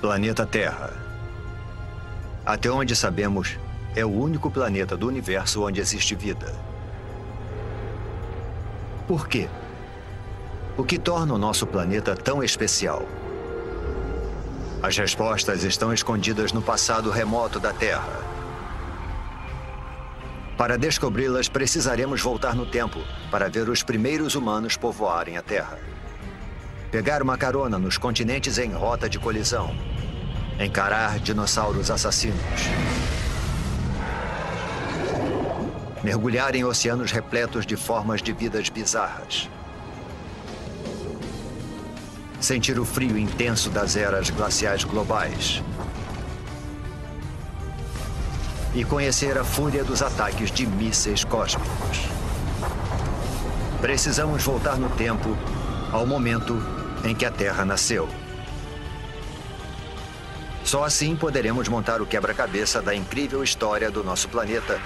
Planeta Terra. Até onde sabemos, é o único planeta do universo onde existe vida. Por quê? O que torna o nosso planeta tão especial? As respostas estão escondidas no passado remoto da Terra. Para descobri-las, precisaremos voltar no tempo para ver os primeiros humanos povoarem a Terra. Pegar uma carona nos continentes em rota de colisão. Encarar dinossauros assassinos. Mergulhar em oceanos repletos de formas de vidas bizarras. Sentir o frio intenso das eras glaciais globais. E conhecer a fúria dos ataques de mísseis cósmicos. Precisamos voltar no tempo ao momento em que a Terra nasceu. Só assim poderemos montar o quebra-cabeça da incrível história do nosso planeta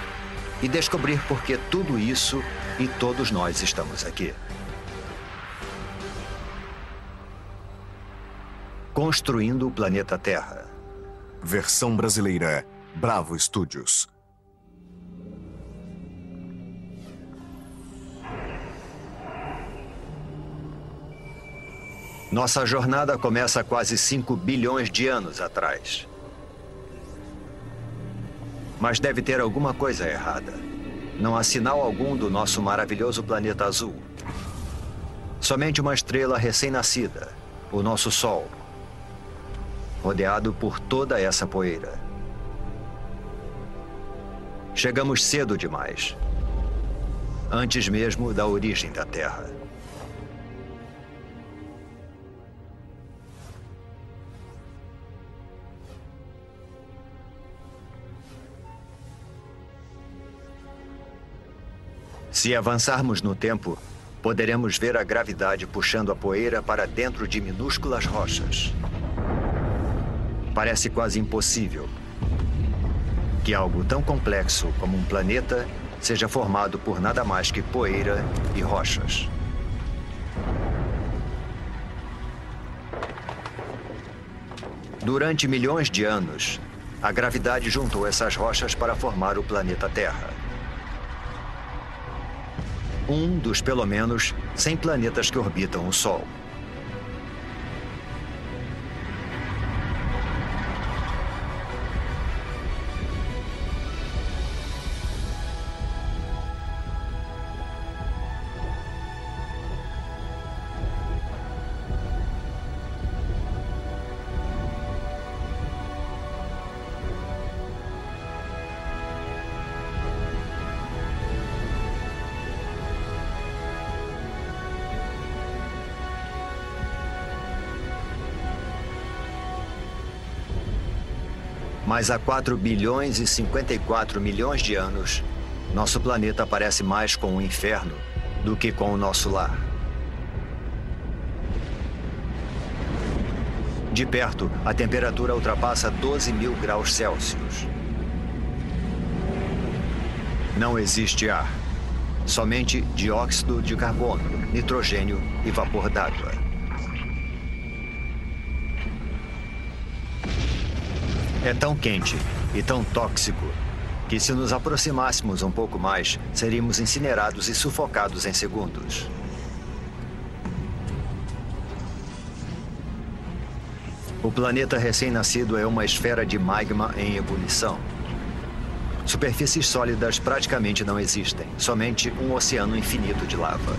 e descobrir por que tudo isso e todos nós estamos aqui. Construindo o planeta Terra. Versão brasileira, Bravo Studios. Nossa jornada começa quase 5 bilhões de anos atrás. Mas deve ter alguma coisa errada. Não há sinal algum do nosso maravilhoso planeta azul. Somente uma estrela recém-nascida, o nosso Sol, rodeado por toda essa poeira. Chegamos cedo demais, antes mesmo da origem da Terra. Se avançarmos no tempo, poderemos ver a gravidade puxando a poeira para dentro de minúsculas rochas. Parece quase impossível que algo tão complexo como um planeta seja formado por nada mais que poeira e rochas. Durante milhões de anos, a gravidade juntou essas rochas para formar o planeta Terra. Um dos, pelo menos, 100 planetas que orbitam o Sol. Mas há 4 bilhões e 54 milhões de anos, nosso planeta parece mais com o inferno do que com o nosso lar. De perto, a temperatura ultrapassa 12.000 graus Celsius. Não existe ar, somente dióxido de carbono, nitrogênio e vapor d'água. É tão quente e tão tóxico que, se nos aproximássemos um pouco mais, seríamos incinerados e sufocados em segundos. O planeta recém-nascido é uma esfera de magma em ebulição. Superfícies sólidas praticamente não existem, somente um oceano infinito de lava.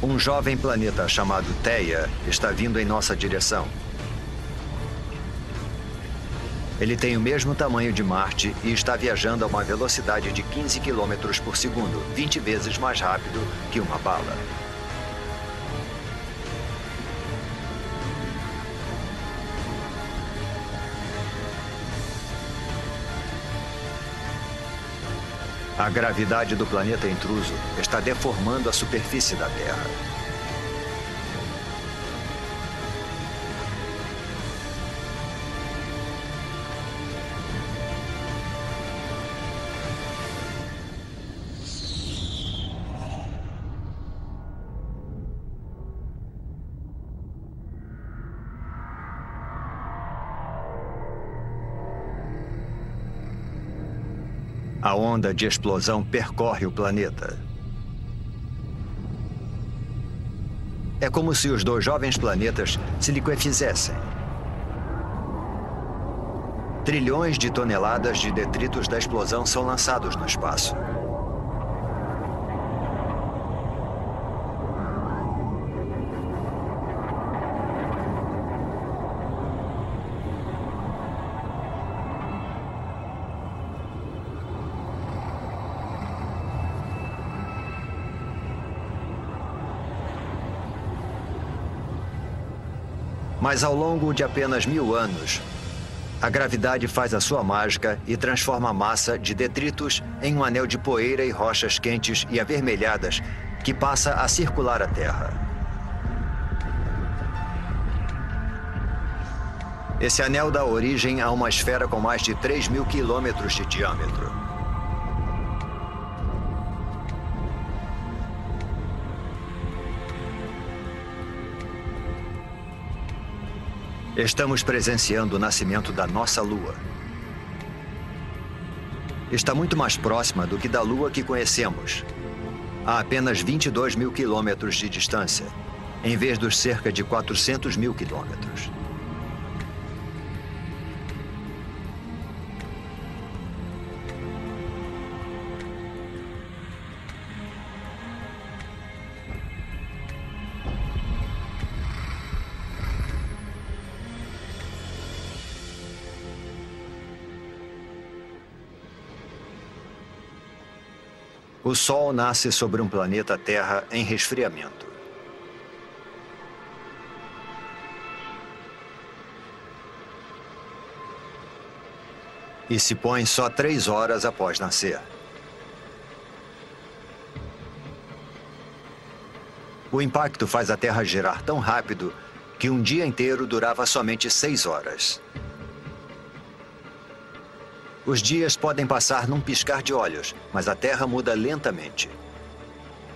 Um jovem planeta chamado Theia está vindo em nossa direção. Ele tem o mesmo tamanho de Marte e está viajando a uma velocidade de 15 km por segundo, 20 vezes mais rápido que uma bala. A gravidade do planeta intruso está deformando a superfície da Terra. A onda de explosão percorre o planeta. É como se os dois jovens planetas se liquefizessem. Trilhões de toneladas de detritos da explosão são lançados no espaço. Mas ao longo de apenas 1000 anos, a gravidade faz a sua mágica e transforma a massa de detritos em um anel de poeira e rochas quentes e avermelhadas que passa a circular a Terra. Esse anel dá origem a uma esfera com mais de 3.000 quilômetros de diâmetro. Estamos presenciando o nascimento da nossa Lua. Está muito mais próxima do que da Lua que conhecemos, a apenas 22.000 quilômetros de distância, em vez dos cerca de 400.000 quilômetros. O Sol nasce sobre um planeta Terra em resfriamento. E se põe só 3 horas após nascer. O impacto faz a Terra girar tão rápido que um dia inteiro durava somente 6 horas. Os dias podem passar num piscar de olhos, mas a Terra muda lentamente.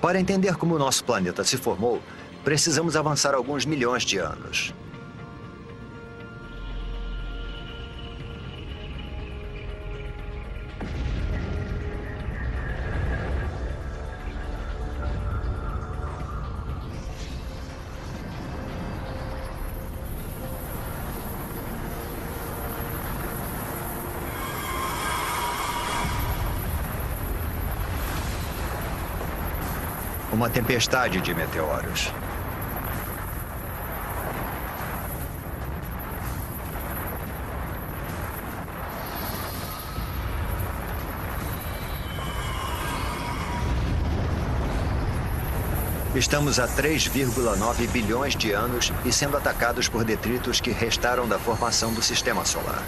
Para entender como o nosso planeta se formou, precisamos avançar alguns milhões de anos. Uma tempestade de meteoros. Estamos a 3,9 bilhões de anos e sendo atacados por detritos que restaram da formação do Sistema Solar.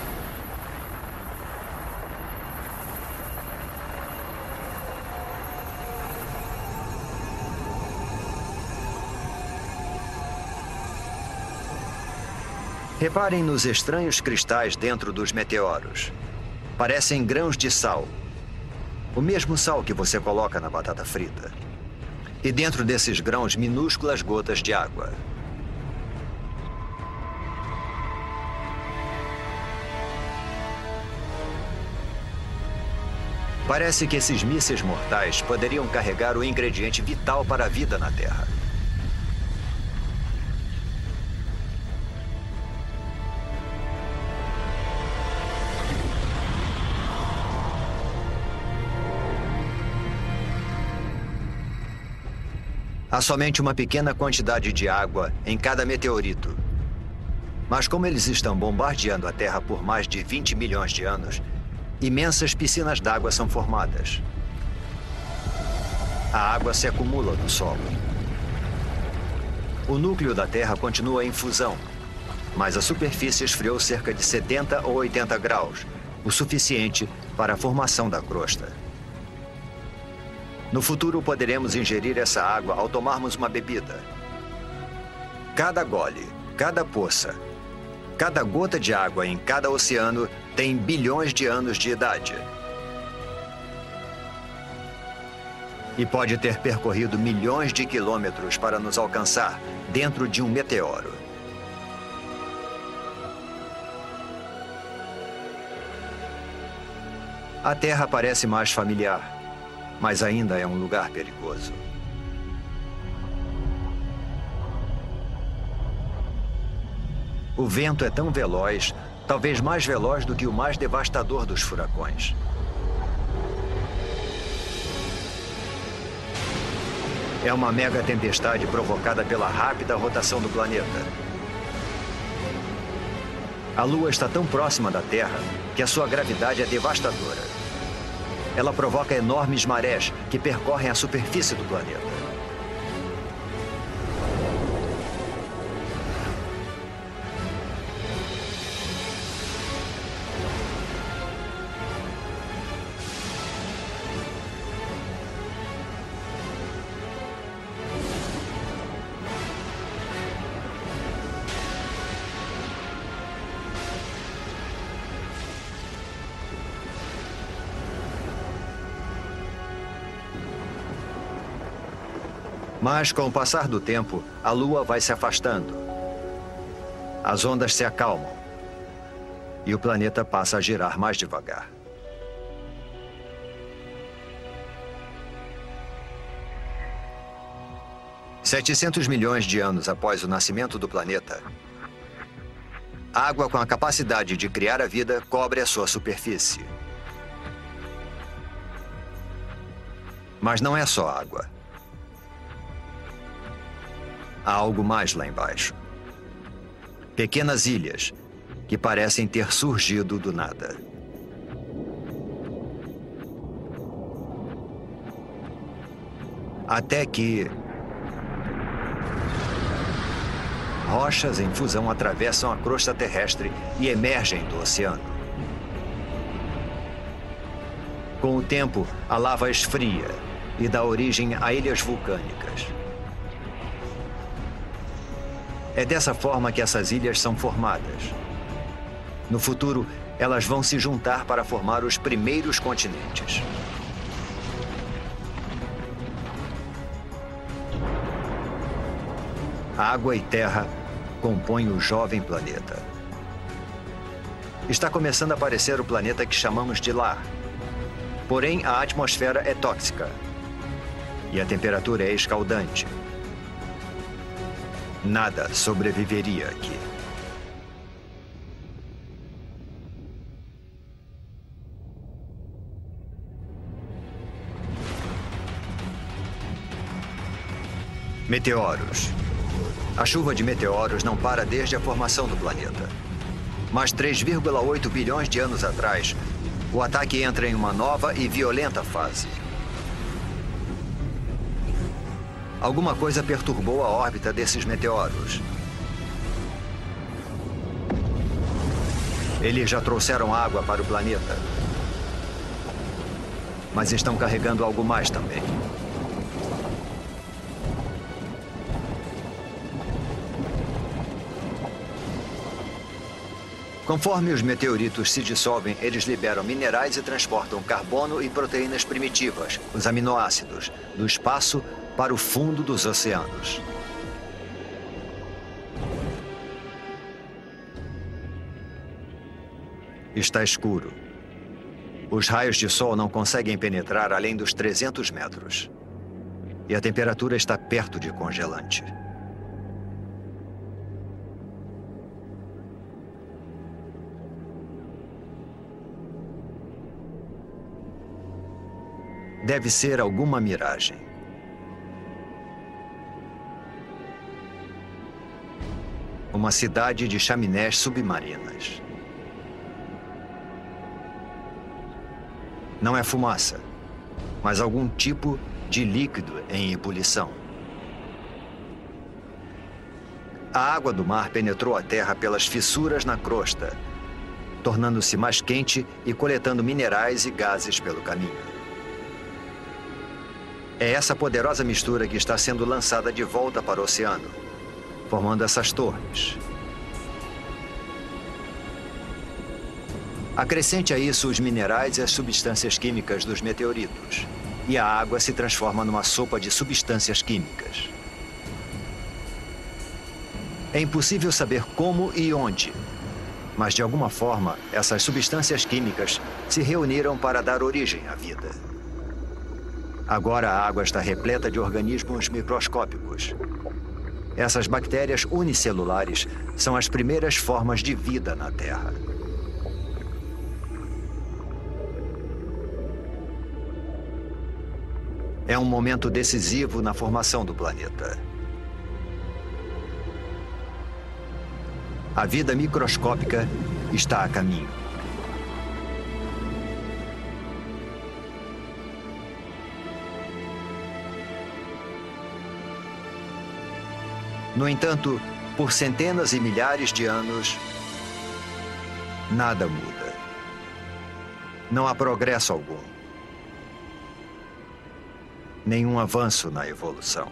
Reparem nos estranhos cristais dentro dos meteoros. Parecem grãos de sal. O mesmo sal que você coloca na batata frita. E dentro desses grãos, minúsculas gotas de água. Parece que esses mísseis mortais poderiam carregar o ingrediente vital para a vida na Terra. Há somente uma pequena quantidade de água em cada meteorito. Mas como eles estão bombardeando a Terra por mais de 20 milhões de anos, imensas piscinas d'água são formadas. A água se acumula no solo. O núcleo da Terra continua em fusão, mas a superfície esfriou cerca de 70 ou 80 graus, o suficiente para a formação da crosta. No futuro, poderemos ingerir essa água ao tomarmos uma bebida. Cada gole, cada poça, cada gota de água em cada oceano tem bilhões de anos de idade. E pode ter percorrido milhões de quilômetros para nos alcançar dentro de um meteoro. A Terra parece mais familiar, mas ainda é um lugar perigoso. O vento é tão veloz, talvez mais veloz do que o mais devastador dos furacões. É uma mega tempestade provocada pela rápida rotação do planeta. A Lua está tão próxima da Terra que a sua gravidade é devastadora. Ela provoca enormes marés que percorrem a superfície do planeta. Mas, com o passar do tempo, a Lua vai se afastando. As ondas se acalmam. E o planeta passa a girar mais devagar. $700 milhões de anos após o nascimento do planeta, água com a capacidade de criar a vida cobre a sua superfície. Mas não é só água. Há algo mais lá embaixo. Pequenas ilhas que parecem ter surgido do nada. Até que rochas em fusão atravessam a crosta terrestre e emergem do oceano. Com o tempo, a lava esfria e dá origem a ilhas vulcânicas. É dessa forma que essas ilhas são formadas. No futuro, elas vão se juntar para formar os primeiros continentes. Água e terra compõem o jovem planeta. Está começando a aparecer o planeta que chamamos de lar. Porém, a atmosfera é tóxica. E a temperatura é escaldante. Nada sobreviveria aqui. Meteoros. A chuva de meteoros não para desde a formação do planeta. Mas 3,8 bilhões de anos atrás, o ataque entra em uma nova e violenta fase. Alguma coisa perturbou a órbita desses meteoros. Eles já trouxeram água para o planeta. Mas estão carregando algo mais também. Conforme os meteoritos se dissolvem, eles liberam minerais e transportam carbono e proteínas primitivas, os aminoácidos, do espaço para o fundo dos oceanos. Está escuro. Os raios de sol não conseguem penetrar além dos 300 metros. E a temperatura está perto de congelante. Deve ser alguma miragem. Uma cidade de chaminés submarinas. Não é fumaça, mas algum tipo de líquido em ebulição. A água do mar penetrou a Terra pelas fissuras na crosta, tornando-se mais quente e coletando minerais e gases pelo caminho. É essa poderosa mistura que está sendo lançada de volta para o oceano, formando essas torres. Acrescente a isso os minerais e as substâncias químicas dos meteoritos, e a água se transforma numa sopa de substâncias químicas. É impossível saber como e onde, mas de alguma forma essas substâncias químicas se reuniram para dar origem à vida. Agora a água está repleta de organismos microscópicos. Essas bactérias unicelulares são as primeiras formas de vida na Terra. É um momento decisivo na formação do planeta. A vida microscópica está a caminho. No entanto, por centenas e milhares de anos, nada muda. Não há progresso algum. Nenhum avanço na evolução.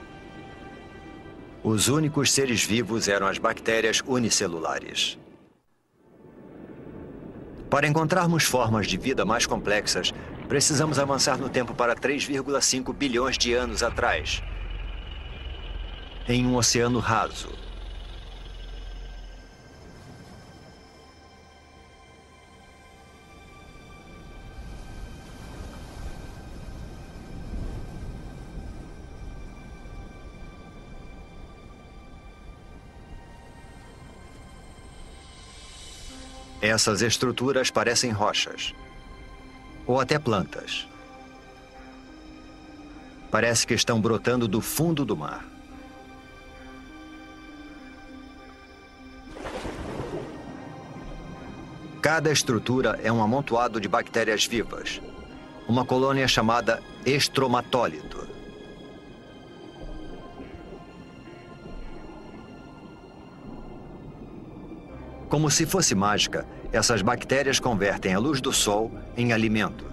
Os únicos seres vivos eram as bactérias unicelulares. Para encontrarmos formas de vida mais complexas, precisamos avançar no tempo para 3,5 bilhões de anos atrás, em um oceano raso. Essas estruturas parecem rochas, ou até plantas. Parece que estão brotando do fundo do mar. Cada estrutura é um amontoado de bactérias vivas, uma colônia chamada estromatólito. Como se fosse mágica, essas bactérias convertem a luz do sol em alimento.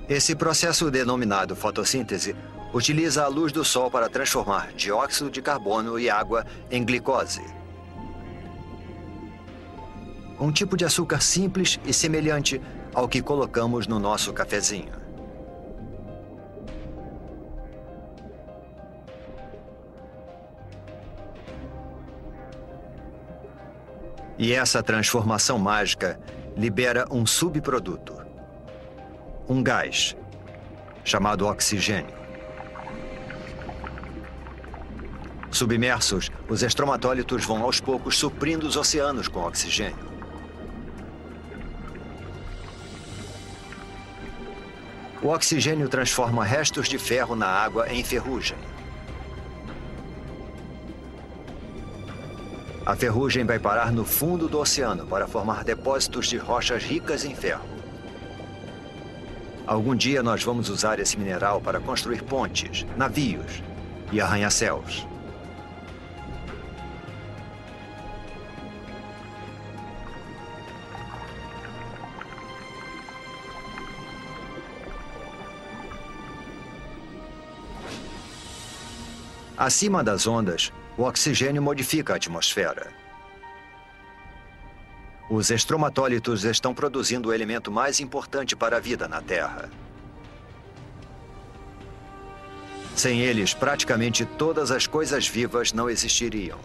Esse processo denominado fotossíntese utiliza a luz do sol para transformar dióxido de carbono e água em glicose. Um tipo de açúcar simples e semelhante ao que colocamos no nosso cafezinho. E essa transformação mágica libera um subproduto, um gás, chamado oxigênio. Submersos, os estromatólitos vão aos poucos suprindo os oceanos com oxigênio. O oxigênio transforma restos de ferro na água em ferrugem. A ferrugem vai parar no fundo do oceano para formar depósitos de rochas ricas em ferro. Algum dia nós vamos usar esse mineral para construir pontes, navios e arranha-céus. Acima das ondas, o oxigênio modifica a atmosfera. Os estromatólitos estão produzindo o elemento mais importante para a vida na Terra. Sem eles, praticamente todas as coisas vivas não existiriam.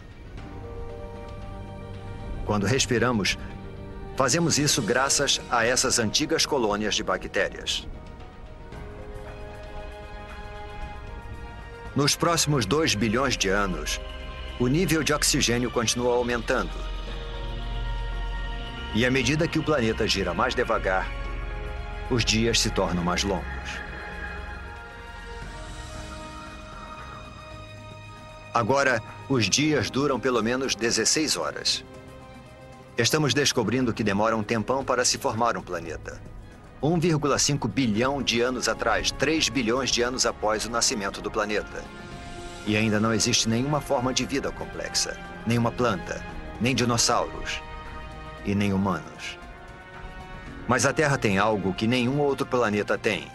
Quando respiramos, fazemos isso graças a essas antigas colônias de bactérias. Nos próximos 2 bilhões de anos, o nível de oxigênio continua aumentando. E à medida que o planeta gira mais devagar, os dias se tornam mais longos. Agora, os dias duram pelo menos 16 horas. Estamos descobrindo que demora um tempão para se formar um planeta. 1,5 bilhão de anos atrás, 3 bilhões de anos após o nascimento do planeta. E ainda não existe nenhuma forma de vida complexa. Nenhuma planta, nem dinossauros e nem humanos. Mas a Terra tem algo que nenhum outro planeta tem.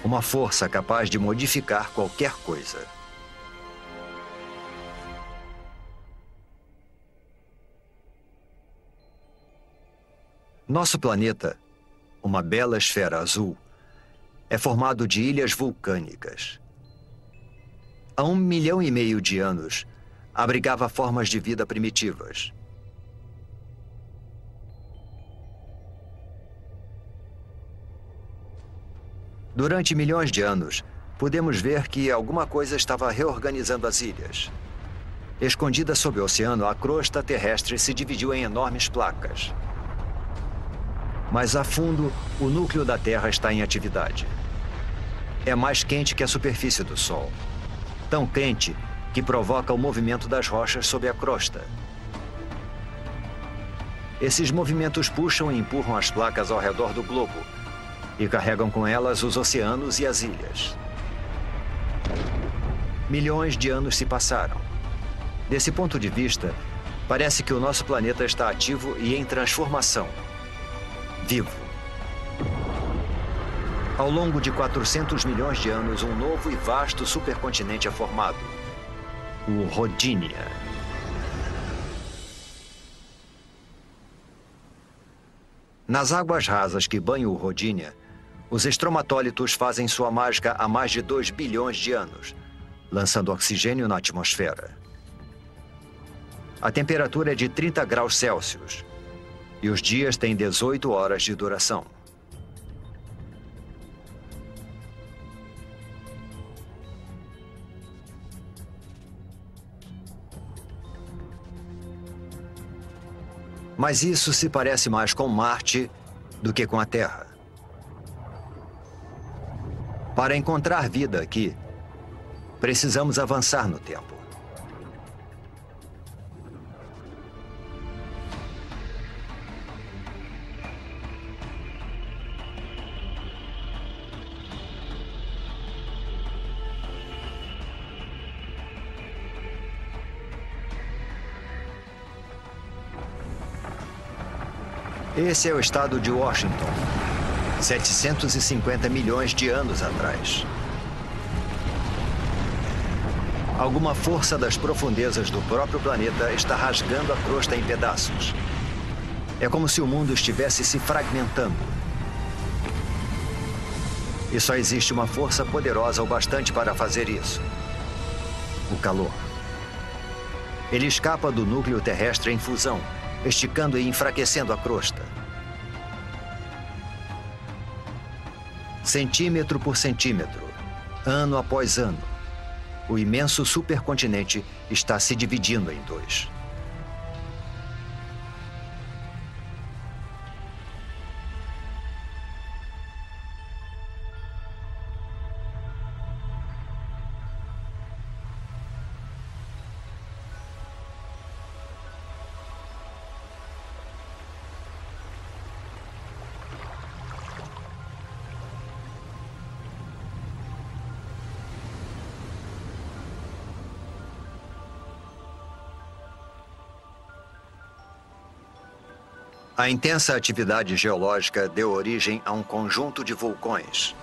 Uma força capaz de modificar qualquer coisa. Nosso planeta, uma bela esfera azul, é formado de ilhas vulcânicas. Há 1,5 milhão de anos, abrigava formas de vida primitivas. Durante milhões de anos, podemos ver que alguma coisa estava reorganizando as ilhas. Escondida sob o oceano, a crosta terrestre se dividiu em enormes placas. Mas a fundo, o núcleo da Terra está em atividade. É mais quente que a superfície do Sol. Tão quente que provoca o movimento das rochas sob a crosta. Esses movimentos puxam e empurram as placas ao redor do globo e carregam com elas os oceanos e as ilhas. Milhões de anos se passaram. Desse ponto de vista, parece que o nosso planeta está ativo e em transformação. Vivo. Ao longo de 400 milhões de anos, um novo e vasto supercontinente é formado. O Rodinia. Nas águas rasas que banham o Rodinia, os estromatólitos fazem sua mágica há mais de 2 bilhões de anos, lançando oxigênio na atmosfera. A temperatura é de 30 graus Celsius e os dias têm 18 horas de duração. Mas isso se parece mais com Marte do que com a Terra. Para encontrar vida aqui, precisamos avançar no tempo. Esse é o estado de Washington, 750 milhões de anos atrás. Alguma força das profundezas do próprio planeta está rasgando a crosta em pedaços. É como se o mundo estivesse se fragmentando. E só existe uma força poderosa o bastante para fazer isso: o calor. Ele escapa do núcleo terrestre em fusão, esticando e enfraquecendo a crosta. Centímetro por centímetro, ano após ano, o imenso supercontinente está se dividindo em dois. A intensa atividade geológica deu origem a um conjunto de vulcões.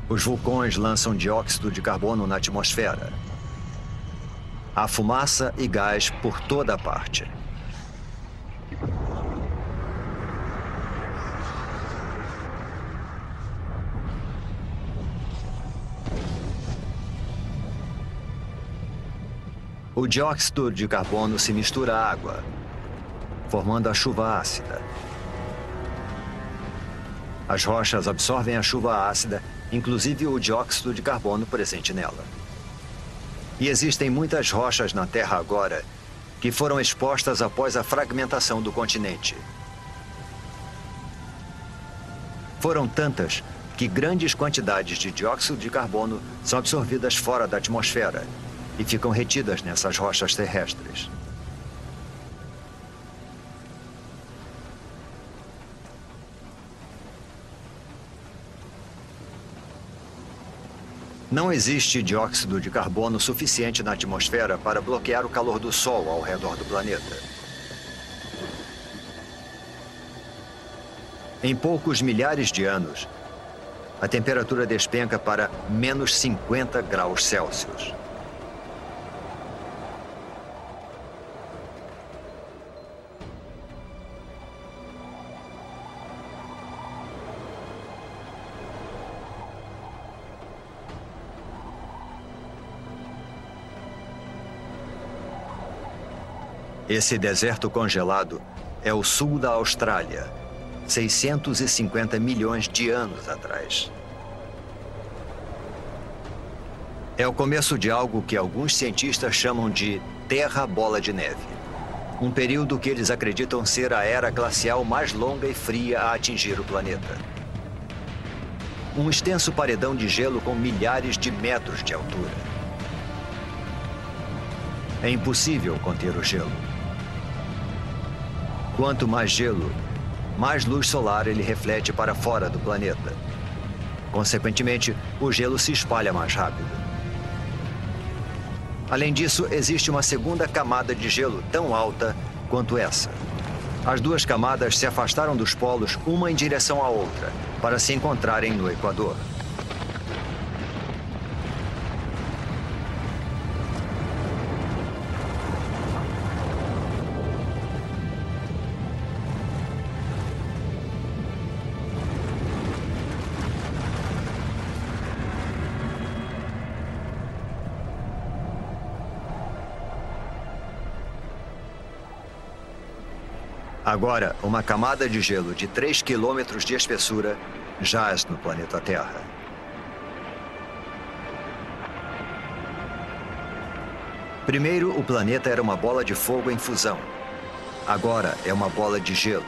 Os vulcões lançam dióxido de carbono na atmosfera. Há fumaça e gás por toda parte. O dióxido de carbono se mistura à água, formando a chuva ácida. As rochas absorvem a chuva ácida, inclusive o dióxido de carbono presente nela. E existem muitas rochas na Terra agora que foram expostas após a fragmentação do continente. Foram tantas que grandes quantidades de dióxido de carbono são absorvidas fora da atmosfera e ficam retidas nessas rochas terrestres. Não existe dióxido de carbono suficiente na atmosfera para bloquear o calor do Sol ao redor do planeta. Em poucos milhares de anos, a temperatura despenca para menos 50 graus Celsius. Esse deserto congelado é o sul da Austrália, 650 milhões de anos atrás. É o começo de algo que alguns cientistas chamam de Terra Bola de Neve. Um período que eles acreditam ser a era glacial mais longa e fria a atingir o planeta. Um extenso paredão de gelo com milhares de metros de altura. É impossível conter o gelo. Quanto mais gelo, mais luz solar ele reflete para fora do planeta. Consequentemente, o gelo se espalha mais rápido. Além disso, existe uma segunda camada de gelo tão alta quanto essa. As duas camadas se afastaram dos polos uma em direção à outra, para se encontrarem no Equador. Agora, uma camada de gelo de 3 quilômetros de espessura jaz no planeta Terra. Primeiro, o planeta era uma bola de fogo em fusão. Agora é uma bola de gelo.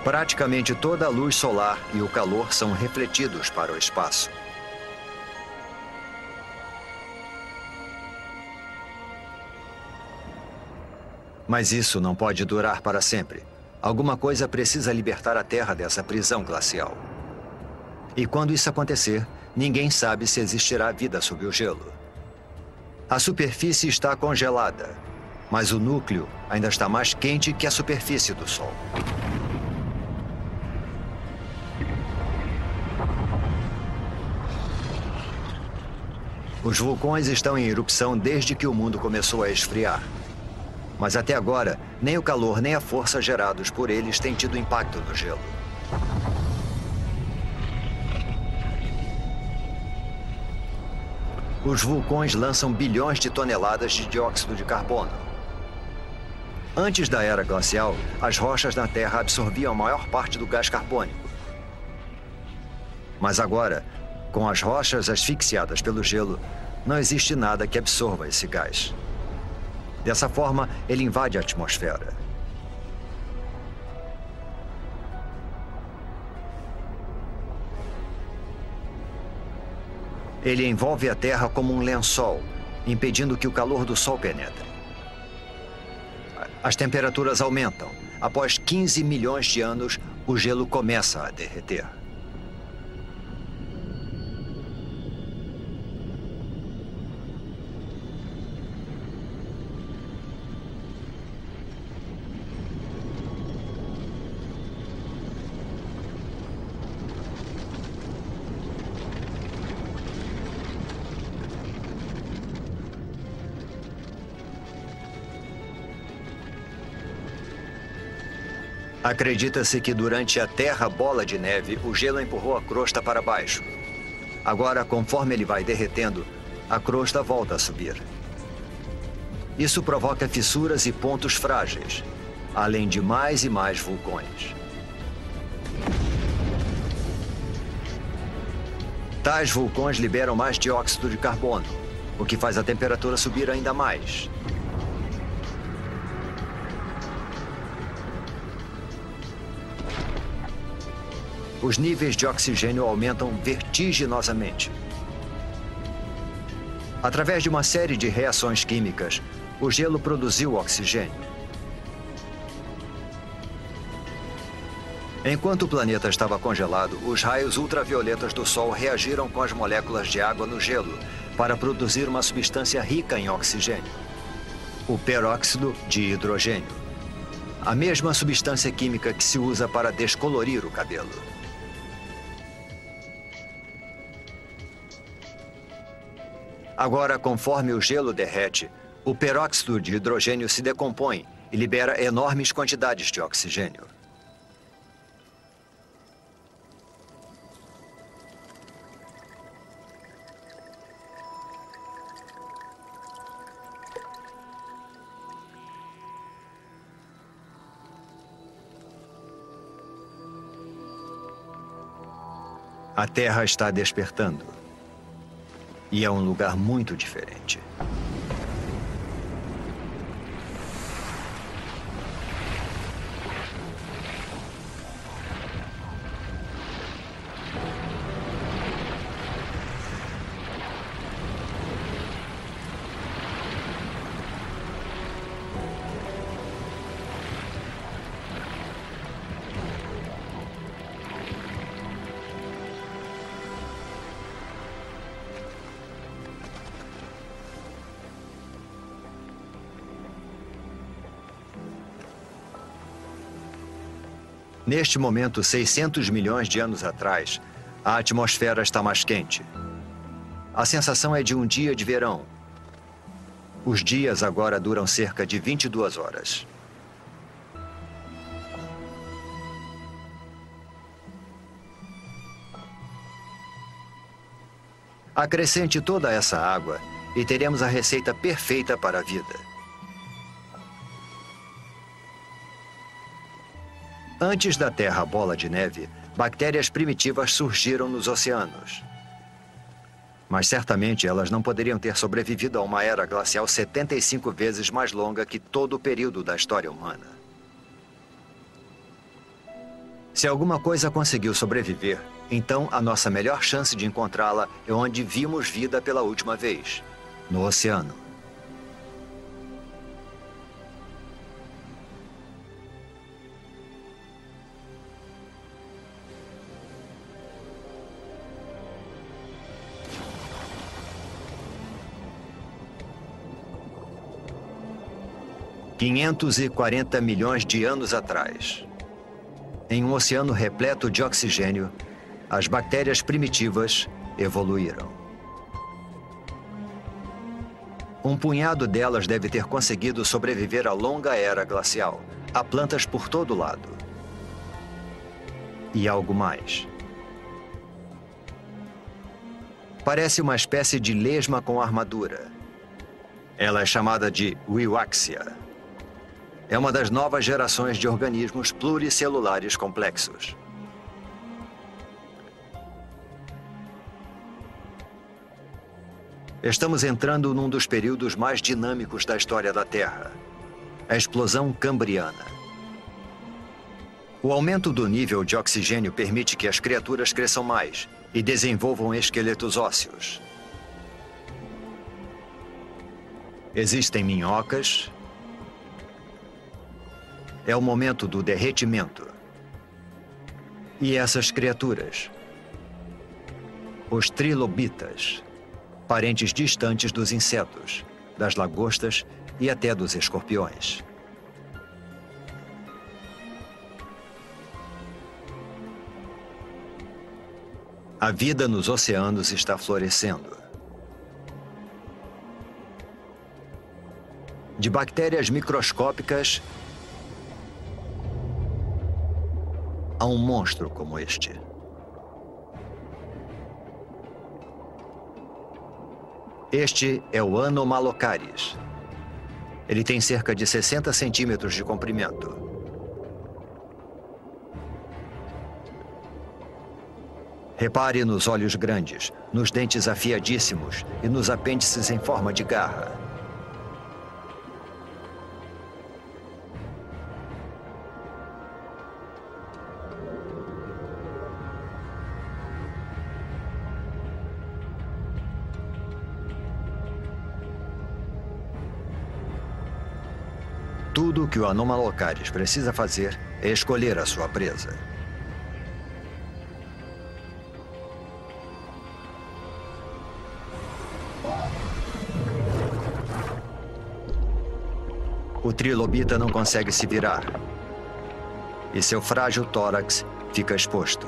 Praticamente toda a luz solar e o calor são refletidos para o espaço. Mas isso não pode durar para sempre. Alguma coisa precisa libertar a Terra dessa prisão glacial. E quando isso acontecer, ninguém sabe se existirá vida sob o gelo. A superfície está congelada, mas o núcleo ainda está mais quente que a superfície do Sol. Os vulcões estão em erupção desde que o mundo começou a esfriar. Mas até agora, nem o calor nem a força gerados por eles têm tido impacto no gelo. Os vulcões lançam bilhões de toneladas de dióxido de carbono. Antes da era glacial, as rochas na Terra absorviam a maior parte do gás carbônico. Mas agora, com as rochas asfixiadas pelo gelo, não existe nada que absorva esse gás. Dessa forma, ele invade a atmosfera. Ele envolve a Terra como um lençol, impedindo que o calor do Sol penetre. As temperaturas aumentam. Após 15 milhões de anos, o gelo começa a derreter. Acredita-se que durante a Terra Bola de Neve, o gelo empurrou a crosta para baixo. Agora, conforme ele vai derretendo, a crosta volta a subir. Isso provoca fissuras e pontos frágeis, além de mais e mais vulcões. Tais vulcões liberam mais dióxido de carbono, o que faz a temperatura subir ainda mais. os níveis de oxigênio aumentam vertiginosamente. Através de uma série de reações químicas, o gelo produziu oxigênio. Enquanto o planeta estava congelado, os raios ultravioletas do Sol reagiram com as moléculas de água no gelo para produzir uma substância rica em oxigênio, o peróxido de hidrogênio, a mesma substância química que se usa para descolorir o cabelo. Agora, conforme o gelo derrete, o peróxido de hidrogênio se decompõe e libera enormes quantidades de oxigênio. A Terra está despertando. E é um lugar muito diferente. Neste momento, 600 milhões de anos atrás, a atmosfera está mais quente. A sensação é de um dia de verão. Os dias agora duram cerca de 22 horas. Acrescente toda essa água e teremos a receita perfeita para a vida. Antes da Terra bola de neve, bactérias primitivas surgiram nos oceanos. Mas certamente elas não poderiam ter sobrevivido a uma era glacial 75 vezes mais longa que todo o período da história humana. Se alguma coisa conseguiu sobreviver, então a nossa melhor chance de encontrá-la é onde vimos vida pela última vez, no oceano. $540 milhões de anos atrás. Em um oceano repleto de oxigênio, as bactérias primitivas evoluíram. Um punhado delas deve ter conseguido sobreviver à longa era glacial. Há plantas por todo lado. E algo mais. Parece uma espécie de lesma com armadura. Ela é chamada de Wiwaxia. É uma das novas gerações de organismos pluricelulares complexos. Estamos entrando num dos períodos mais dinâmicos da história da Terra, a explosão cambriana. O aumento do nível de oxigênio permite que as criaturas cresçam mais e desenvolvam esqueletos ósseos. Existem minhocas. É o momento do derretimento. E essas criaturas, os trilobitas, parentes distantes dos insetos, das lagostas e até dos escorpiões. A vida nos oceanos está florescendo. De bactérias microscópicas a um monstro como este. Este é o Anomalocaris. Ele tem cerca de 60 centímetros de comprimento. Repare nos olhos grandes, nos dentes afiadíssimos e nos apêndices em forma de garra. Tudo o que o Anomalocaris precisa fazer é escolher a sua presa. O trilobita não consegue se virar. E seu frágil tórax fica exposto.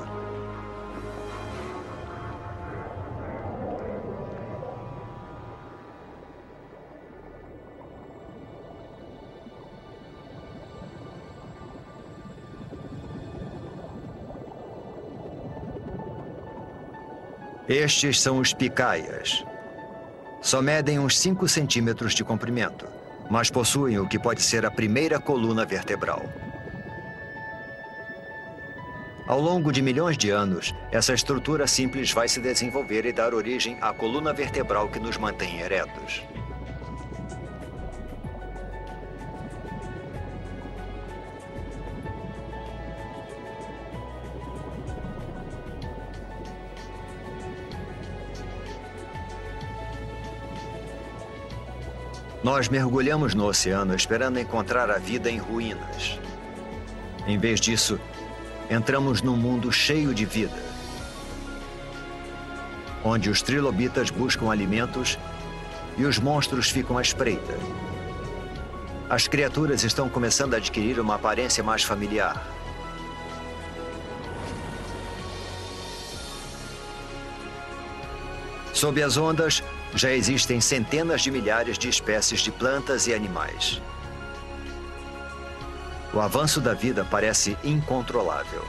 Estes são os picaias. Só medem uns 5 centímetros de comprimento, mas possuem o que pode ser a primeira coluna vertebral. Ao longo de milhões de anos, essa estrutura simples vai se desenvolver e dar origem à coluna vertebral que nos mantém eretos. Nós mergulhamos no oceano esperando encontrar a vida em ruínas. Em vez disso, entramos num mundo cheio de vida, onde os trilobitas buscam alimentos e os monstros ficam à espreita. As criaturas estão começando a adquirir uma aparência mais familiar. Sob as ondas, já existem centenas de milhares de espécies de plantas e animais. O avanço da vida parece incontrolável.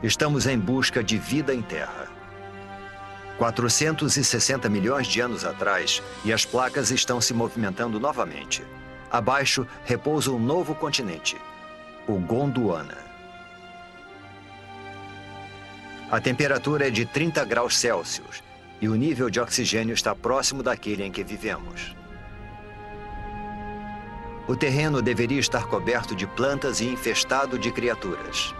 Estamos em busca de vida em Terra. 460 milhões de anos atrás, e as placas estão se movimentando novamente. Abaixo repousa um novo continente, o Gondwana. A temperatura é de 30 graus Celsius e o nível de oxigênio está próximo daquele em que vivemos. O terreno deveria estar coberto de plantas e infestado de criaturas.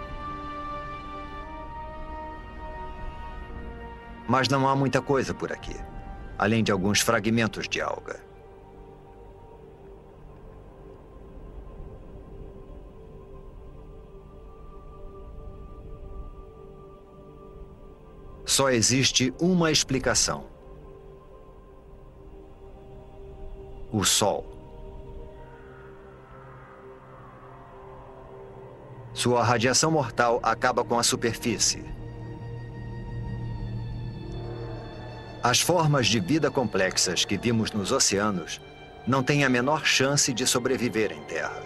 Mas não há muita coisa por aqui, além de alguns fragmentos de alga. Só existe uma explicação: o Sol. Sua radiação mortal acaba com a superfície. As formas de vida complexas que vimos nos oceanos não têm a menor chance de sobreviver em Terra.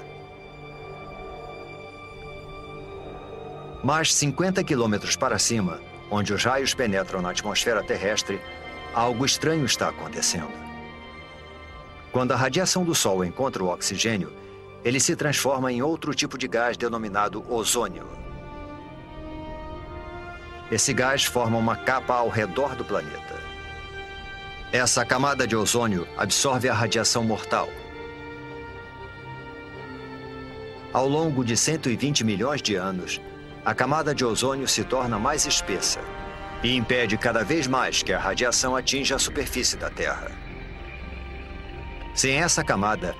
Mas 50 quilômetros para cima, onde os raios penetram na atmosfera terrestre, algo estranho está acontecendo. Quando a radiação do Sol encontra o oxigênio, ele se transforma em outro tipo de gás denominado ozônio. Esse gás forma uma capa ao redor do planeta. Essa camada de ozônio absorve a radiação mortal. Ao longo de 120 milhões de anos, a camada de ozônio se torna mais espessa e impede cada vez mais que a radiação atinja a superfície da Terra. Sem essa camada,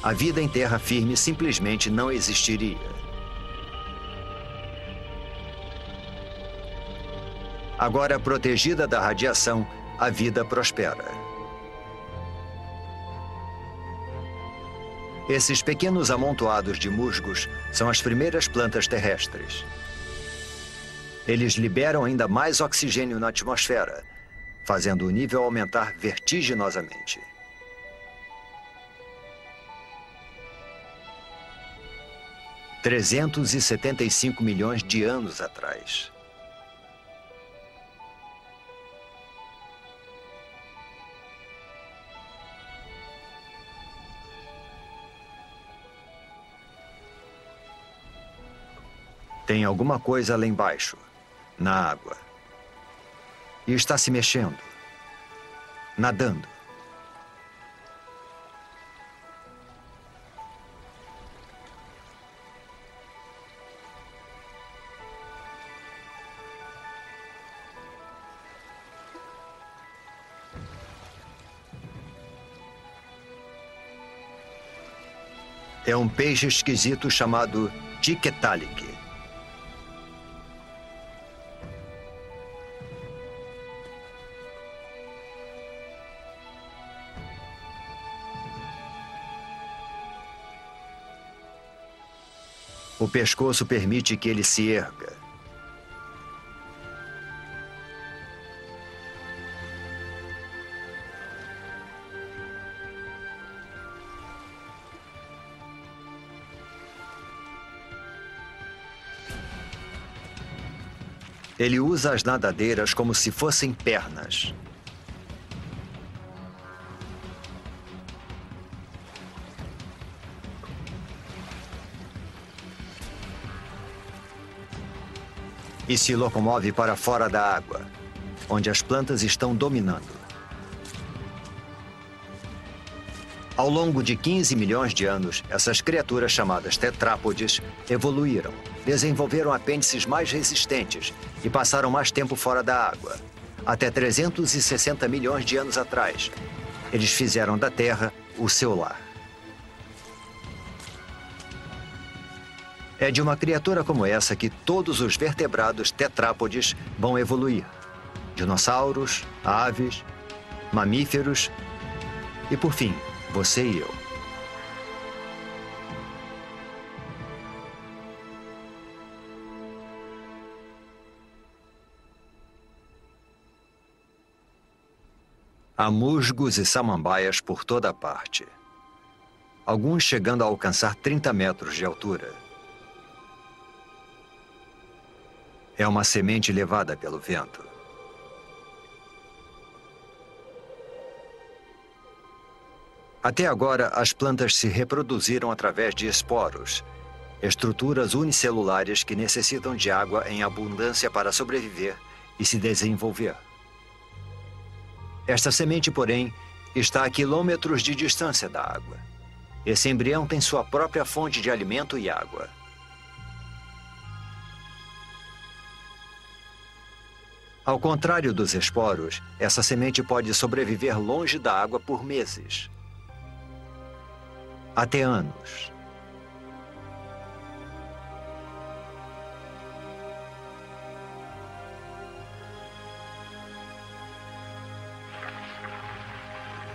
a vida em terra firme simplesmente não existiria. Agora protegida da radiação, a vida prospera. Esses pequenos amontoados de musgos são as primeiras plantas terrestres. Eles liberam ainda mais oxigênio na atmosfera, fazendo o nível aumentar vertiginosamente. – 375 milhões de anos atrás. Tem alguma coisa lá embaixo, na água. E está se mexendo, nadando. É um peixe esquisito chamado Tiktaalik. O pescoço permite que ele se erga. Ele usa as nadadeiras como se fossem pernas. E se locomove para fora da água, onde as plantas estão dominando. Ao longo de 15 milhões de anos, essas criaturas chamadas tetrápodes evoluíram, desenvolveram apêndices mais resistentes e passaram mais tempo fora da água. Até 360 milhões de anos atrás, eles fizeram da Terra o seu lar. É de uma criatura como essa que todos os vertebrados tetrápodes vão evoluir. Dinossauros, aves, mamíferos e, por fim, você e eu. Há musgos e samambaias por toda parte. Alguns chegando a alcançar 30 metros de altura. É uma semente levada pelo vento. Até agora, as plantas se reproduziram através de esporos, estruturas unicelulares que necessitam de água em abundância para sobreviver e se desenvolver. Esta semente, porém, está a quilômetros de distância da água. Esse embrião tem sua própria fonte de alimento e água. Ao contrário dos esporos, essa semente pode sobreviver longe da água por meses. Até anos.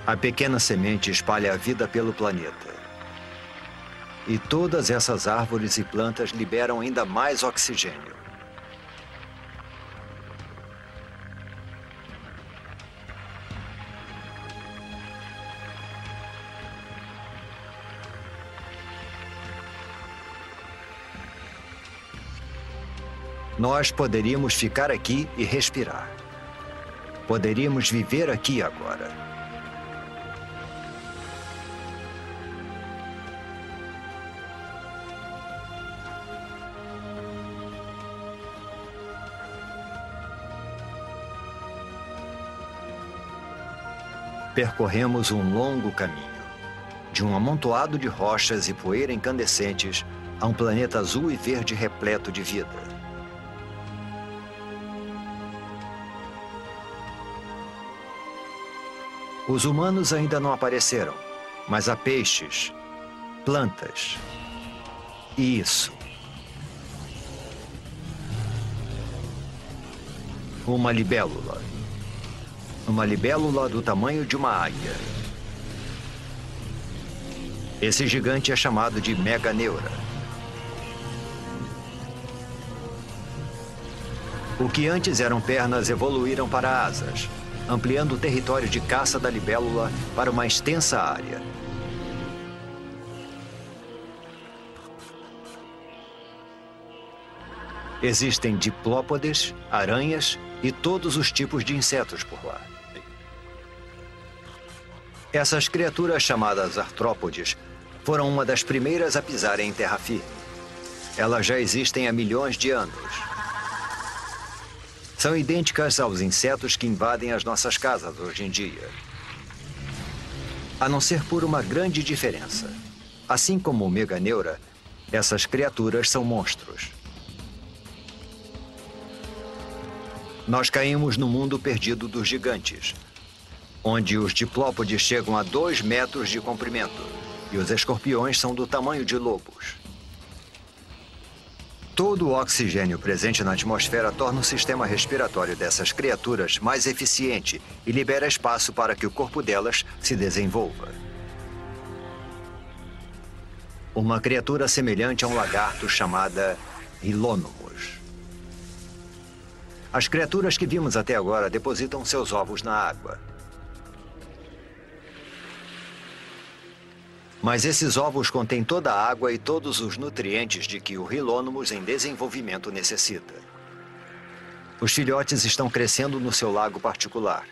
A pequena semente espalha a vida pelo planeta. E todas essas árvores e plantas liberam ainda mais oxigênio. Nós poderíamos ficar aqui e respirar. Poderíamos viver aqui agora. Percorremos um longo caminho, de um amontoado de rochas e poeira incandescentes a um planeta azul e verde repleto de vida. Os humanos ainda não apareceram, mas há peixes, plantas e isso. Uma libélula. Uma libélula do tamanho de uma águia. Esse gigante é chamado de Meganeura. O que antes eram pernas evoluíram para asas, ampliando o território de caça da libélula para uma extensa área. Existem diplópodes, aranhas e todos os tipos de insetos por lá. Essas criaturas chamadas artrópodes foram uma das primeiras a pisarem em terra firme. Elas já existem há milhões de anos. São idênticas aos insetos que invadem as nossas casas hoje em dia. A não ser por uma grande diferença. Assim como o Meganeura, essas criaturas são monstros. Nós caímos no mundo perdido dos gigantes, onde os diplópodes chegam a 2 metros de comprimento e os escorpiões são do tamanho de lobos. Todo o oxigênio presente na atmosfera torna o sistema respiratório dessas criaturas mais eficiente e libera espaço para que o corpo delas se desenvolva. Uma criatura semelhante a um lagarto chamada Hylonymous. As criaturas que vimos até agora depositam seus ovos na água. Mas esses ovos contêm toda a água e todos os nutrientes de que o Hylonymous em desenvolvimento necessita. Os filhotes estão crescendo no seu lago particular.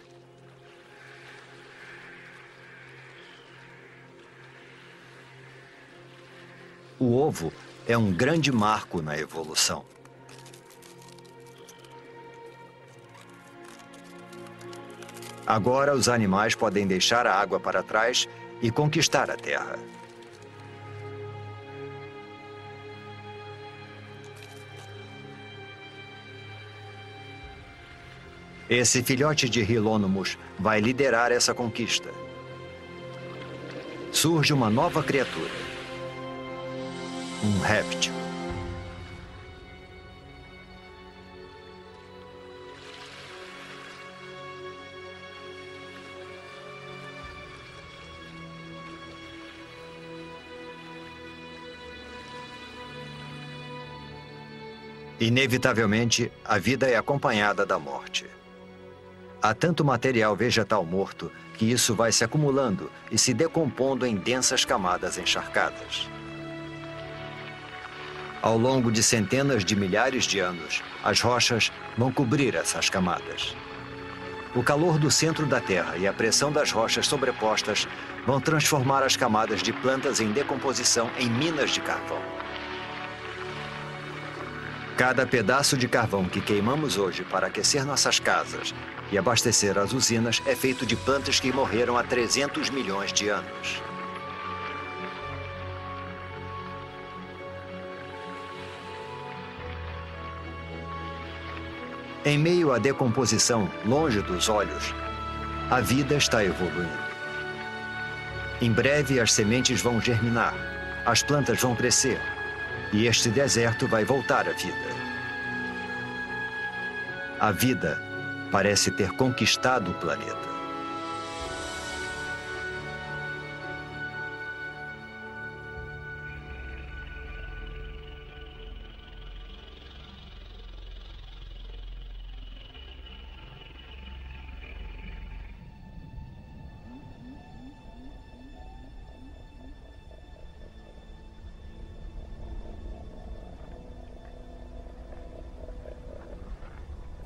O ovo é um grande marco na evolução. Agora os animais podem deixar a água para trás e conquistar a terra. Esse filhote de Hylonymous vai liderar essa conquista. Surge uma nova criatura. Um réptil. Inevitavelmente, a vida é acompanhada da morte. Há tanto material vegetal morto que isso vai se acumulando e se decompondo em densas camadas encharcadas. Ao longo de centenas de milhares de anos, as rochas vão cobrir essas camadas. O calor do centro da Terra e a pressão das rochas sobrepostas vão transformar as camadas de plantas em decomposição em minas de carvão. Cada pedaço de carvão que queimamos hoje para aquecer nossas casas e abastecer as usinas é feito de plantas que morreram há 300 milhões de anos. Em meio à decomposição, longe dos olhos, a vida está evoluindo. Em breve, as sementes vão germinar, as plantas vão crescer, e este deserto vai voltar à vida. A vida parece ter conquistado o planeta.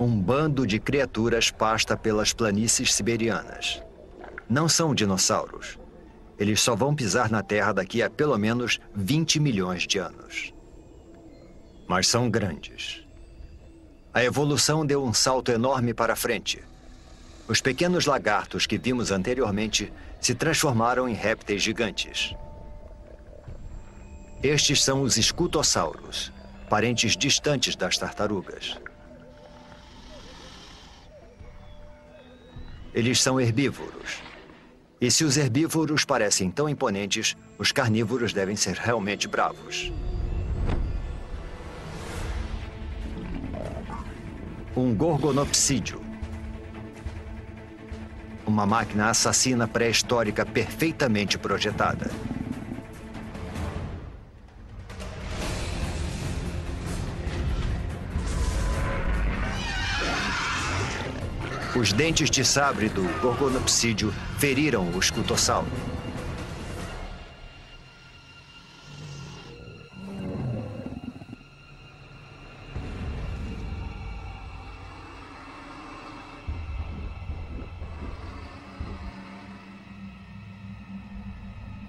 Um bando de criaturas pasta pelas planícies siberianas. Não são dinossauros. Eles só vão pisar na Terra daqui a pelo menos 20 milhões de anos. Mas são grandes. A evolução deu um salto enorme para frente. Os pequenos lagartos que vimos anteriormente se transformaram em répteis gigantes. Estes são os escutossauros, parentes distantes das tartarugas. Eles são herbívoros. E se os herbívoros parecem tão imponentes, os carnívoros devem ser realmente bravos. Um gorgonopsídeo. Uma máquina assassina pré-histórica perfeitamente projetada. Os dentes de sabre do gorgonopsídeo feriram o escutossauro.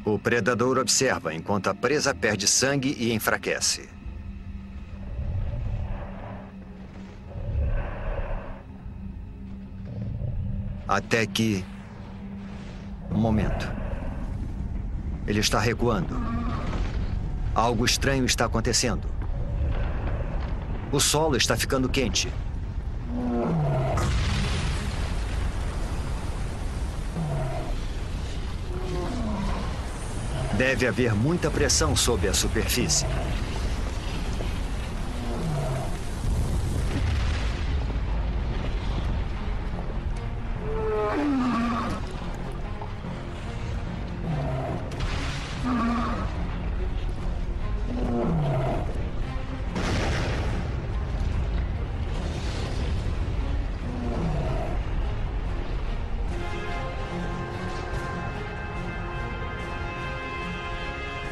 O predador observa enquanto a presa perde sangue e enfraquece. Até que... Um momento. Ele está recuando. Algo estranho está acontecendo. O solo está ficando quente. Deve haver muita pressão sob a superfície.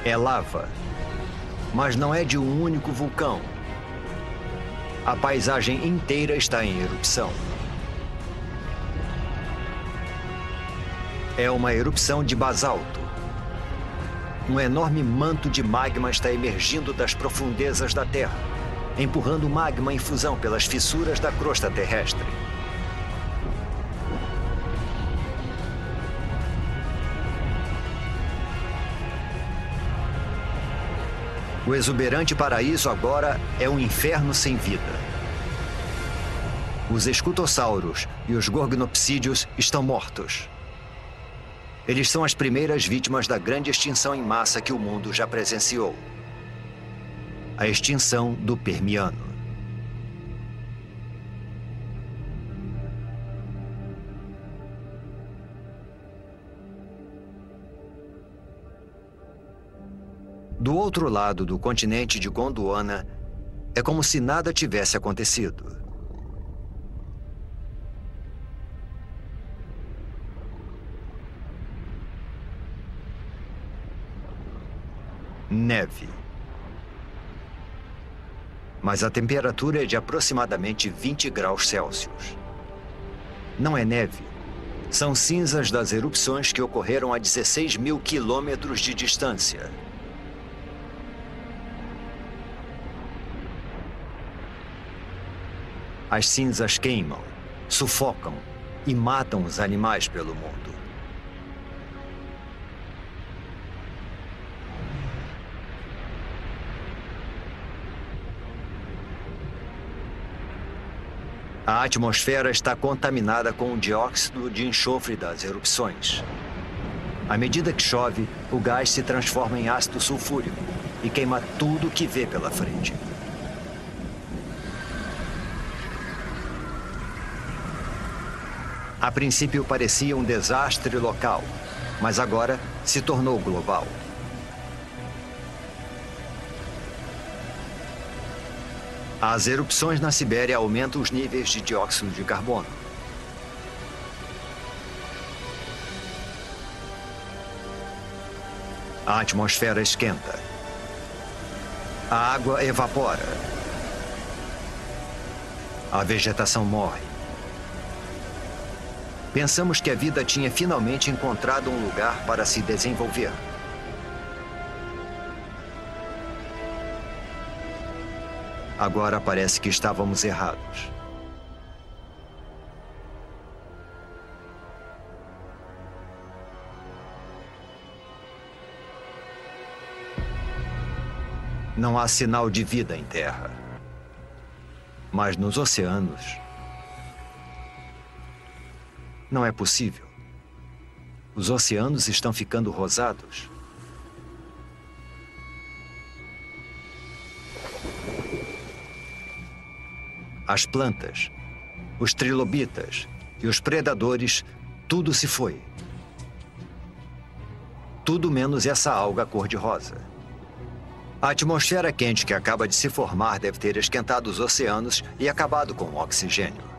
É lava, mas não é de um único vulcão. A paisagem inteira está em erupção. É uma erupção de basalto. Um enorme manto de magma está emergindo das profundezas da Terra, empurrando magma em fusão pelas fissuras da crosta terrestre. O exuberante paraíso agora é um inferno sem vida. Os escutossauros e os gorgonopsídeos estão mortos. Eles são as primeiras vítimas da grande extinção em massa que o mundo já presenciou. A extinção do Permiano. Do outro lado do continente de Gondwana, é como se nada tivesse acontecido. Neve. Mas a temperatura é de aproximadamente 20 graus Celsius. Não é neve. São cinzas das erupções que ocorreram a 16 mil quilômetros de distância. As cinzas queimam, sufocam e matam os animais pelo mundo. A atmosfera está contaminada com o dióxido de enxofre das erupções. À medida que chove, o gás se transforma em ácido sulfúrico e queima tudo que vê pela frente. A princípio parecia um desastre local, mas agora se tornou global. As erupções na Sibéria aumentam os níveis de dióxido de carbono. A atmosfera esquenta. A água evapora. A vegetação morre. Pensamos que a vida tinha finalmente encontrado um lugar para se desenvolver. Agora parece que estávamos errados. Não há sinal de vida em terra. Mas nos oceanos, não é possível. Os oceanos estão ficando rosados. As plantas, os trilobitas e os predadores, tudo se foi. Tudo menos essa alga cor-de-rosa. A atmosfera quente que acaba de se formar deve ter esquentado os oceanos e acabado com o oxigênio.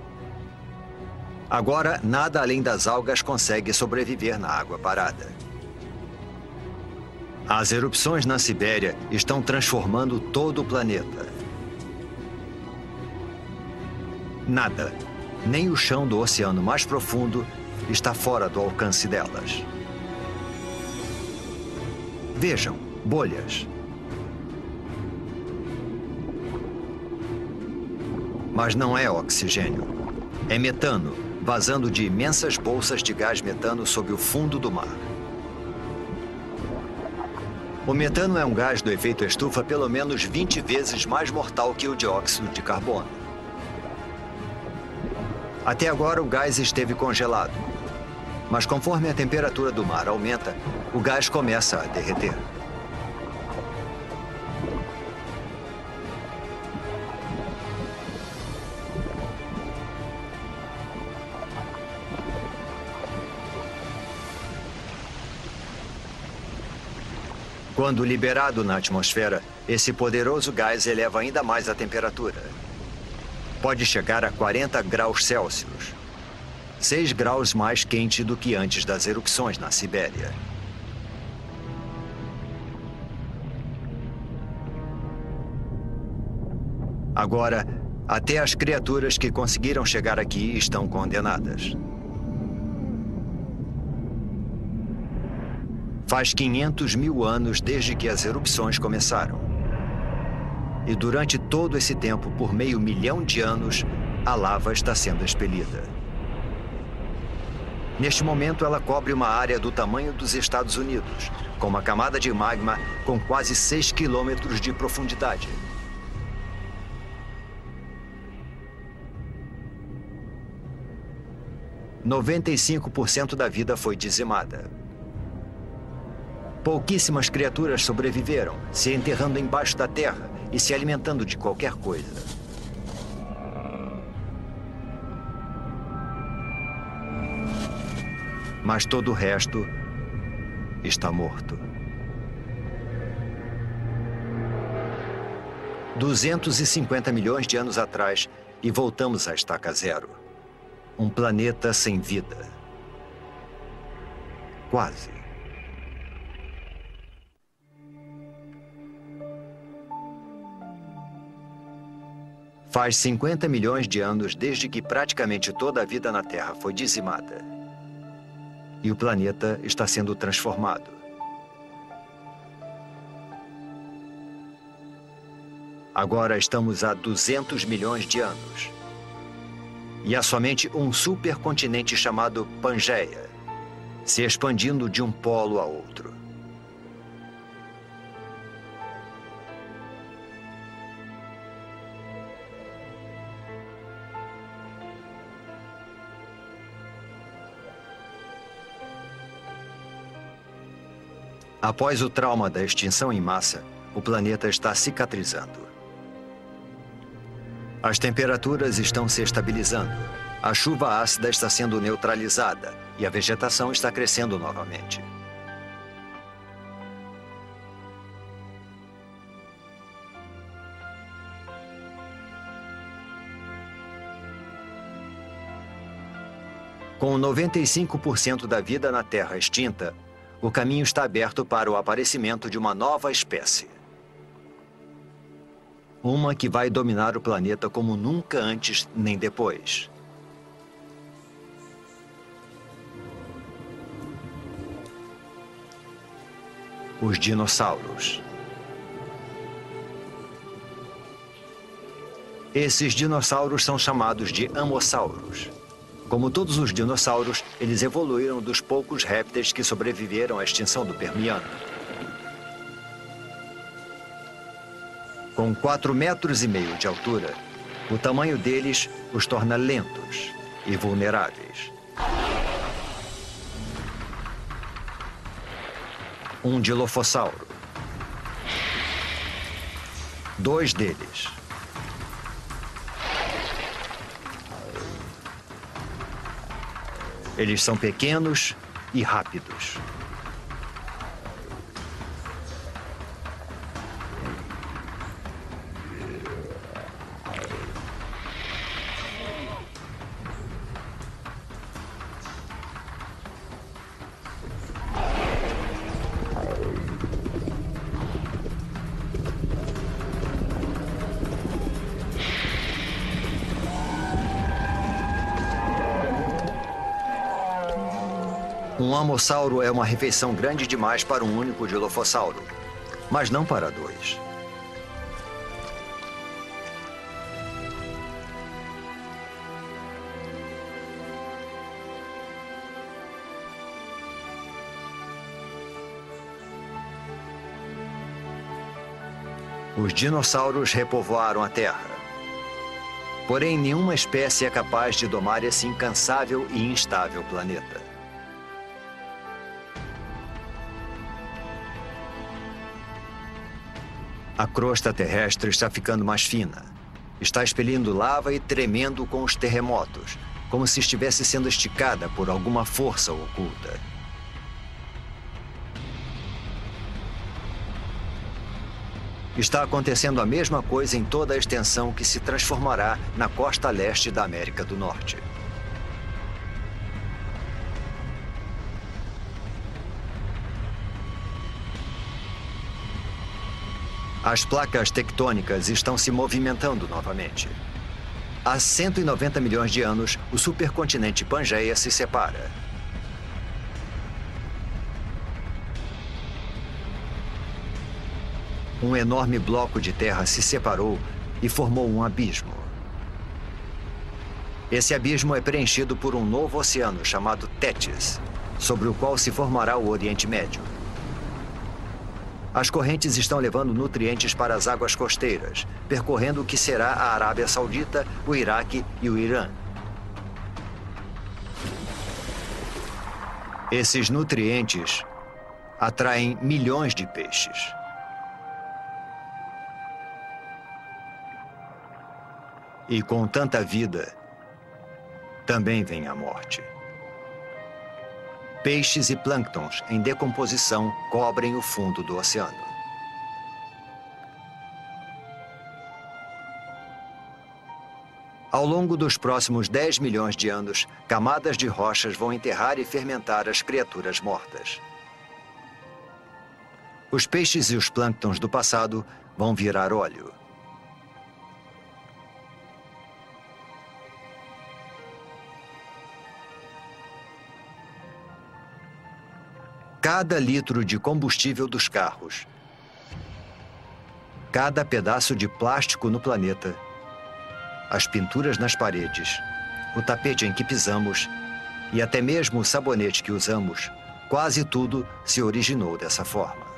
Agora, nada além das algas consegue sobreviver na água parada. As erupções na Sibéria estão transformando todo o planeta. Nada, nem o chão do oceano mais profundo, está fora do alcance delas. Vejam, bolhas. Mas não é oxigênio. É metano, vazando de imensas bolsas de gás metano sob o fundo do mar. O metano é um gás do efeito estufa pelo menos 20 vezes mais mortal que o dióxido de carbono. Até agora, o gás esteve congelado. Mas conforme a temperatura do mar aumenta, o gás começa a derreter. Quando liberado na atmosfera, esse poderoso gás eleva ainda mais a temperatura. Pode chegar a 40 graus Celsius, 6 graus mais quente do que antes das erupções na Sibéria. Agora, até as criaturas que conseguiram chegar aqui estão condenadas. Faz 500 mil anos desde que as erupções começaram. E durante todo esse tempo, por meio milhão de anos, a lava está sendo expelida. Neste momento, ela cobre uma área do tamanho dos Estados Unidos, com uma camada de magma com quase 6 quilômetros de profundidade. – 95% da vida foi dizimada. Pouquíssimas criaturas sobreviveram, se enterrando embaixo da terra e se alimentando de qualquer coisa. Mas todo o resto está morto. 250 milhões de anos atrás e voltamos à estaca zero. Um planeta sem vida. Quase. Faz 50 milhões de anos desde que praticamente toda a vida na Terra foi dizimada. E o planeta está sendo transformado. Agora estamos há 200 milhões de anos. E há somente um supercontinente chamado Pangeia, se expandindo de um polo a outro. Após o trauma da extinção em massa, o planeta está cicatrizando. As temperaturas estão se estabilizando, a chuva ácida está sendo neutralizada e a vegetação está crescendo novamente. Com 95% da vida na Terra extinta, o caminho está aberto para o aparecimento de uma nova espécie. Uma que vai dominar o planeta como nunca antes nem depois. Os dinossauros. Esses dinossauros são chamados de amossauros. Como todos os dinossauros, eles evoluíram dos poucos répteis que sobreviveram à extinção do Permiano. Com 4,5 metros de altura, o tamanho deles os torna lentos e vulneráveis. Um dilofossauro. 2 deles. Eles são pequenos e rápidos. Um amossauro é uma refeição grande demais para um único dilofossauro, mas não para 2. Os dinossauros repovoaram a Terra. Porém, nenhuma espécie é capaz de domar esse incansável e instável planeta. A crosta terrestre está ficando mais fina. Está expelindo lava e tremendo com os terremotos, como se estivesse sendo esticada por alguma força oculta. Está acontecendo a mesma coisa em toda a extensão que se transformará na costa leste da América do Norte. As placas tectônicas estão se movimentando novamente. Há 190 milhões de anos, o supercontinente Pangeia se separa. Um enorme bloco de terra se separou e formou um abismo. Esse abismo é preenchido por um novo oceano chamado Tétis, sobre o qual se formará o Oriente Médio. As correntes estão levando nutrientes para as águas costeiras, percorrendo o que será a Arábia Saudita, o Iraque e o Irã. Esses nutrientes atraem milhões de peixes. E com tanta vida, também vem a morte. Peixes e plânctons em decomposição cobrem o fundo do oceano. Ao longo dos próximos 10 milhões de anos, camadas de rochas vão enterrar e fermentar as criaturas mortas. Os peixes e os plânctons do passado vão virar óleo. Cada litro de combustível dos carros, cada pedaço de plástico no planeta, as pinturas nas paredes, o tapete em que pisamos e até mesmo o sabonete que usamos, quase tudo se originou dessa forma.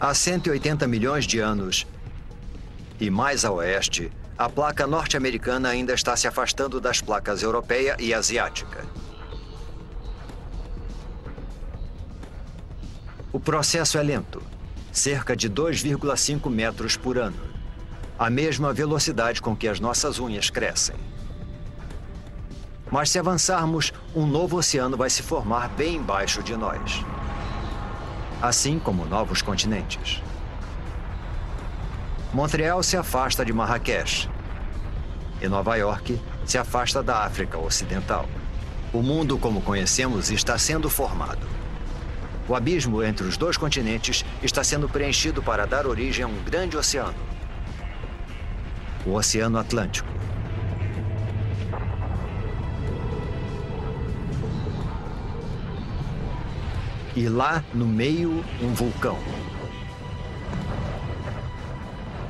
Há 180 milhões de anos, e mais a oeste, a placa norte-americana ainda está se afastando das placas europeia e asiática. O processo é lento, cerca de 2,5 metros por ano, a mesma velocidade com que as nossas unhas crescem. Mas se avançarmos, um novo oceano vai se formar bem embaixo de nós. Assim como novos continentes. Montreal se afasta de Marrakech e Nova York se afasta da África Ocidental. O mundo como conhecemos está sendo formado. O abismo entre os dois continentes está sendo preenchido para dar origem a um grande oceano. O Oceano Atlântico. E lá, no meio, um vulcão.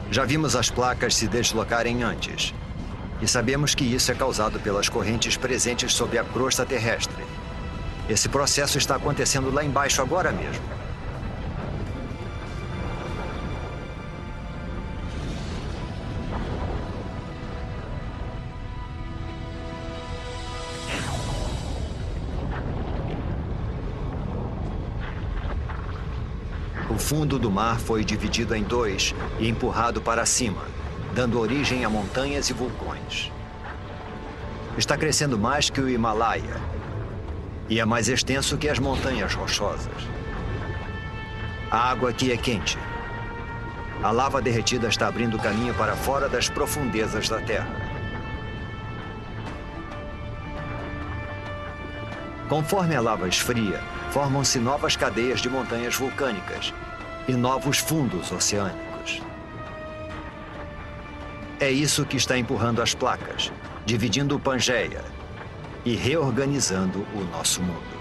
Já vimos as placas se deslocarem antes. E sabemos que isso é causado pelas correntes presentes sob a crosta terrestre. Esse processo está acontecendo lá embaixo agora mesmo. O fundo do mar foi dividido em dois e empurrado para cima, dando origem a montanhas e vulcões. Está crescendo mais que o Himalaia e é mais extenso que as montanhas rochosas. A água aqui é quente. A lava derretida está abrindo caminho para fora das profundezas da Terra. Conforme a lava esfria, formam-se novas cadeias de montanhas vulcânicas e novos fundos oceânicos. É isso que está empurrando as placas, dividindo o Pangeia e reorganizando o nosso mundo.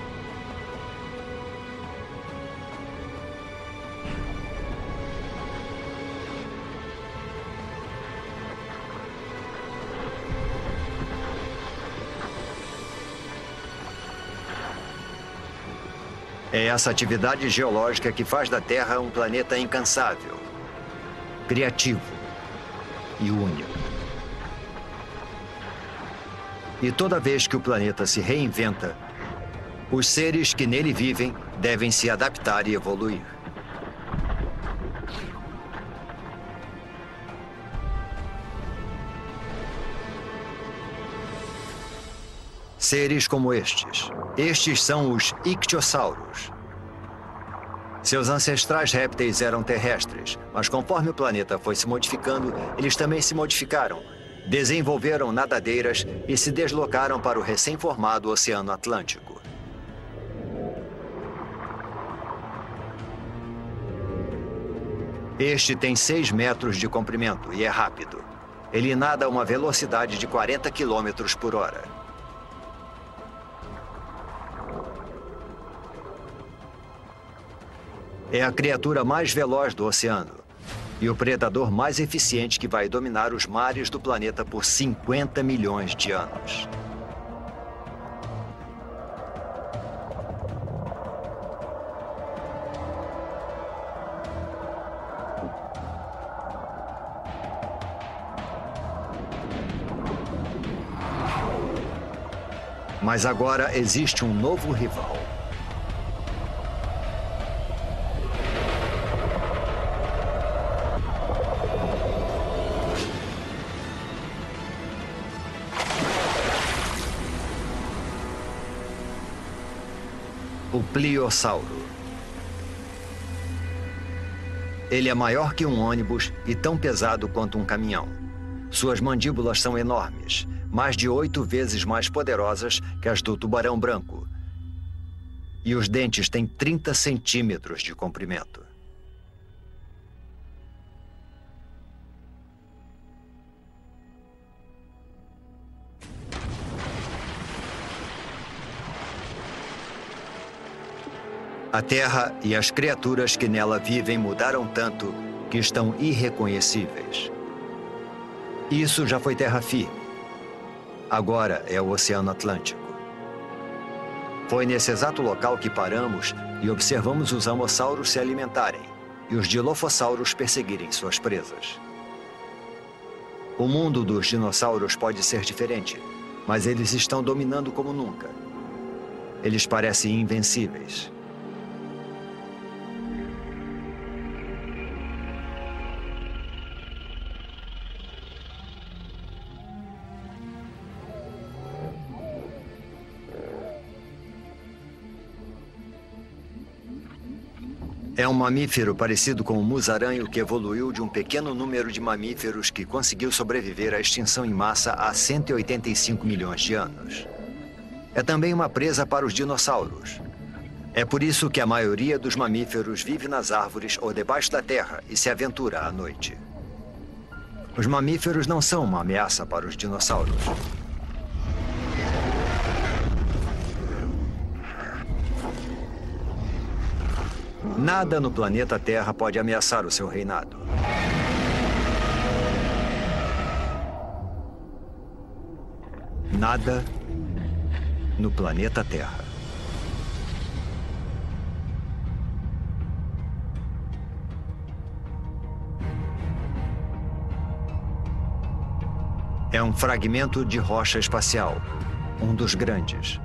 É essa atividade geológica que faz da Terra um planeta incansável, criativo e único. E toda vez que o planeta se reinventa, os seres que nele vivem devem se adaptar e evoluir. Seres como estes. Estes são os ictiossauros. Seus ancestrais répteis eram terrestres, mas conforme o planeta foi se modificando, eles também se modificaram, desenvolveram nadadeiras e se deslocaram para o recém-formado Oceano Atlântico. Este tem 6 metros de comprimento e é rápido. Ele nada a uma velocidade de 40 quilômetros por hora. É a criatura mais veloz do oceano e o predador mais eficiente que vai dominar os mares do planeta por 50 milhões de anos. Mas agora existe um novo rival. O Pliossauro. Ele é maior que um ônibus e tão pesado quanto um caminhão. Suas mandíbulas são enormes, mais de 8 vezes mais poderosas que as do tubarão branco. E os dentes têm 30 centímetros de comprimento. A Terra e as criaturas que nela vivem mudaram tanto que estão irreconhecíveis. Isso já foi terra firme. Agora é o Oceano Atlântico. Foi nesse exato local que paramos e observamos os amossauros se alimentarem e os dilofossauros perseguirem suas presas. O mundo dos dinossauros pode ser diferente, mas eles estão dominando como nunca. Eles parecem invencíveis. É um mamífero parecido com o musaranho que evoluiu de um pequeno número de mamíferos que conseguiu sobreviver à extinção em massa há 185 milhões de anos. É também uma presa para os dinossauros. É por isso que a maioria dos mamíferos vive nas árvores ou debaixo da terra e se aventura à noite. Os mamíferos não são uma ameaça para os dinossauros. Nada no planeta Terra pode ameaçar o seu reinado. Nada no planeta Terra. É um fragmento de rocha espacial, um dos grandes.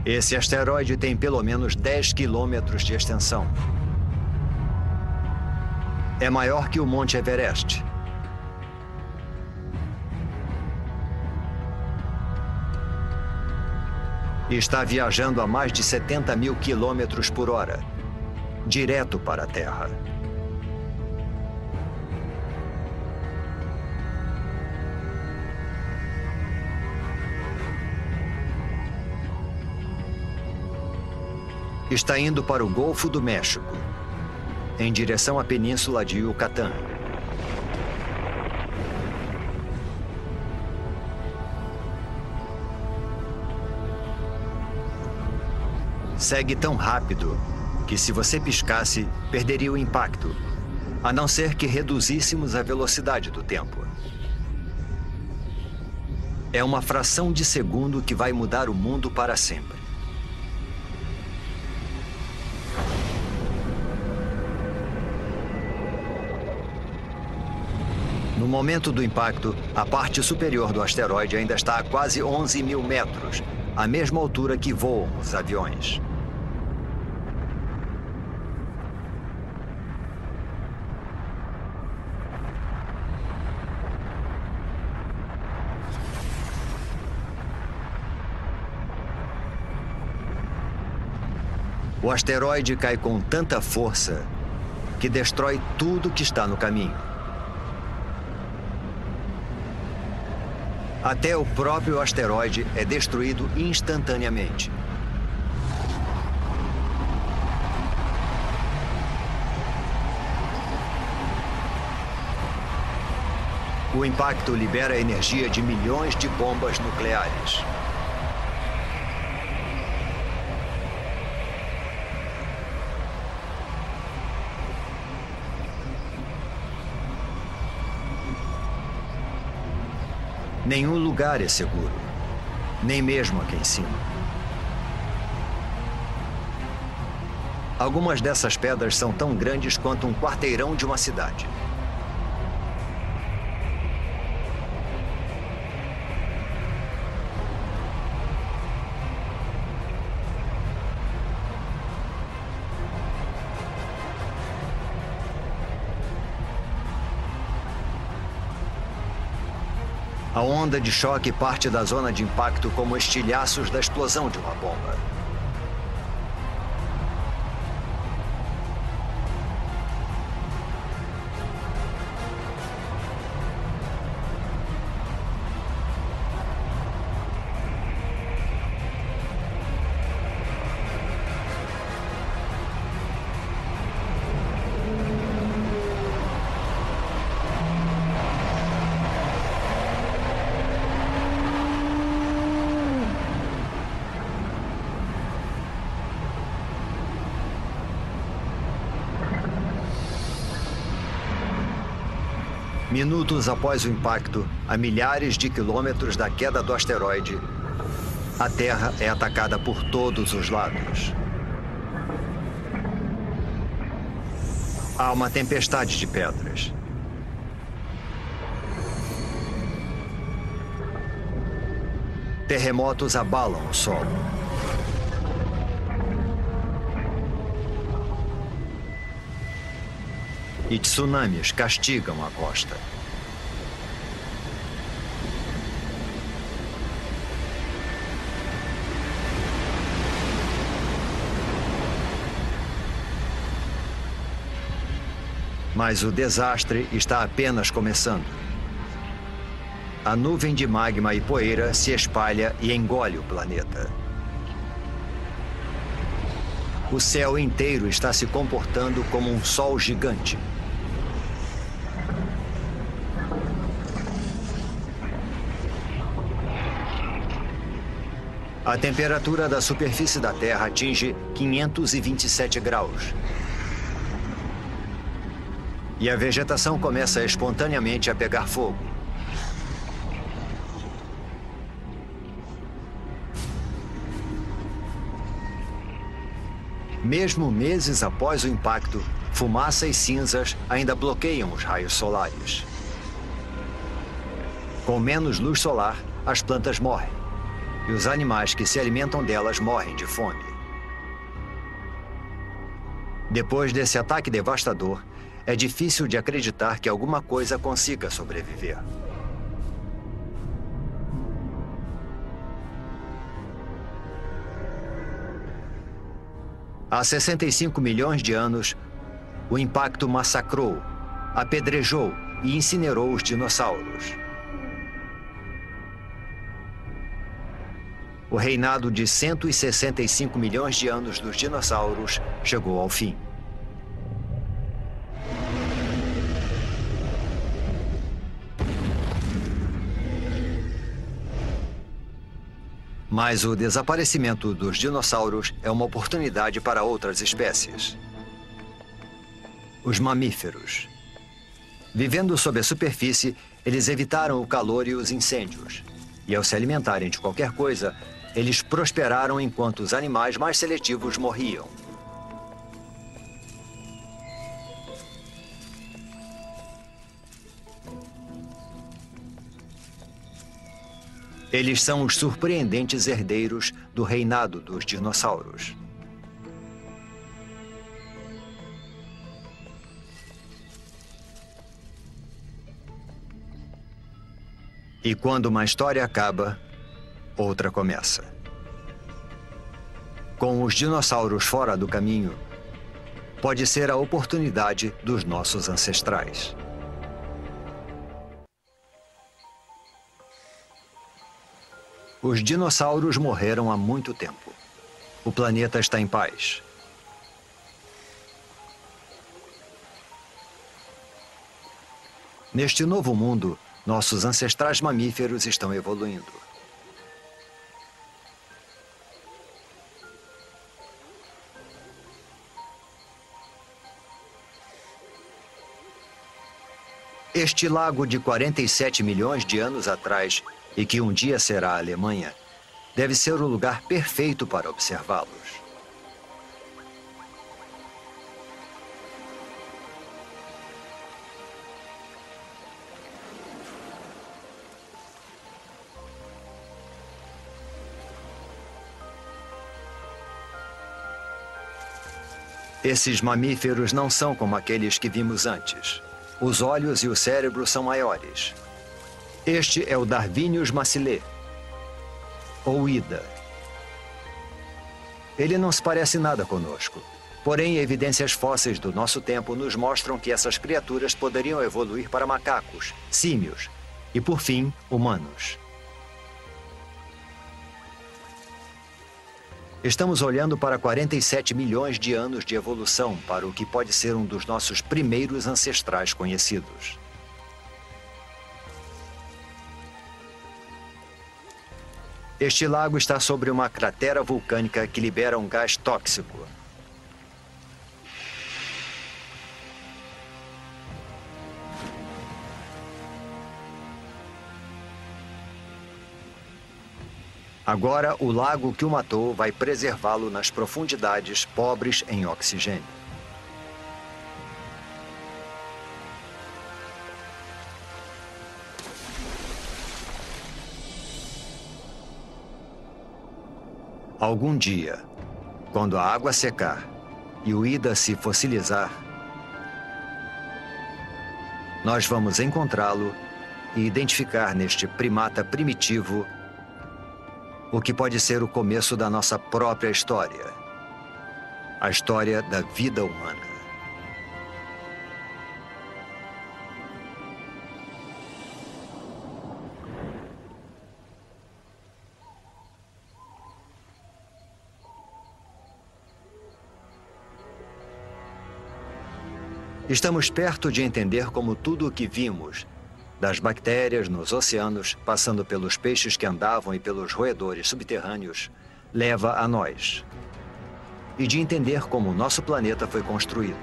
Esse asteroide tem pelo menos 10 quilômetros de extensão. É maior que o Monte Everest. E está viajando a mais de 70 mil quilômetros por hora, direto para a Terra. Está indo para o Golfo do México, em direção à Península de Yucatán. Segue tão rápido que, se você piscasse, perderia o impacto, a não ser que reduzíssemos a velocidade do tempo. É uma fração de segundo que vai mudar o mundo para sempre. No momento do impacto, a parte superior do asteroide ainda está a quase 11 mil metros, a mesma altura que voam os aviões. O asteroide cai com tanta força que destrói tudo que está no caminho. Até o próprio asteroide é destruído instantaneamente. O impacto libera a energia de milhões de bombas nucleares. Nenhum lugar é seguro, nem mesmo aqui em cima. Algumas dessas pedras são tão grandes quanto um quarteirão de uma cidade. A onda de choque parte da zona de impacto como estilhaços da explosão de uma bomba. Minutos após o impacto, a milhares de quilômetros da queda do asteroide, a Terra é atacada por todos os lados. Há uma tempestade de pedras. Terremotos abalam o solo. E tsunamis castigam a costa. Mas o desastre está apenas começando. A nuvem de magma e poeira se espalha e engole o planeta. O céu inteiro está se comportando como um sol gigante. A temperatura da superfície da Terra atinge 527 graus. E a vegetação começa espontaneamente a pegar fogo. Mesmo meses após o impacto, fumaça e cinzas ainda bloqueiam os raios solares. Com menos luz solar, as plantas morrem. E os animais que se alimentam delas morrem de fome. Depois desse ataque devastador, é difícil de acreditar que alguma coisa consiga sobreviver. Há 65 milhões de anos, o impacto massacrou, apedrejou e incinerou os dinossauros. O reinado de 165 milhões de anos dos dinossauros chegou ao fim. Mas o desaparecimento dos dinossauros é uma oportunidade para outras espécies. Os mamíferos. Vivendo sob a superfície, eles evitaram o calor e os incêndios. E ao se alimentarem de qualquer coisa, eles prosperaram enquanto os animais mais seletivos morriam. Eles são os surpreendentes herdeiros do reinado dos dinossauros. E quando uma história acaba, outra começa. Com os dinossauros fora do caminho, pode ser a oportunidade dos nossos ancestrais. Os dinossauros morreram há muito tempo. O planeta está em paz. Neste novo mundo, nossos ancestrais mamíferos estão evoluindo. Este lago de 47 milhões de anos atrás, e que um dia será a Alemanha, deve ser o lugar perfeito para observá-los. Esses mamíferos não são como aqueles que vimos antes. Os olhos e o cérebro são maiores. Este é o Darwinius massilae, ou Ida. Ele não se parece nada conosco. Porém, evidências fósseis do nosso tempo nos mostram que essas criaturas poderiam evoluir para macacos, símios e, por fim, humanos. Estamos olhando para 47 milhões de anos de evolução para o que pode ser um dos nossos primeiros ancestrais conhecidos. Este lago está sobre uma cratera vulcânica que libera um gás tóxico. Agora, o lago que o matou vai preservá-lo nas profundidades pobres em oxigênio. Algum dia, quando a água secar e o Ida se fossilizar, nós vamos encontrá-lo e identificar neste primata primitivo o que pode ser o começo da nossa própria história, a história da vida humana. Estamos perto de entender como tudo o que vimos, das bactérias nos oceanos, passando pelos peixes que andavam e pelos roedores subterrâneos, leva a nós. E de entender como o nosso planeta foi construído.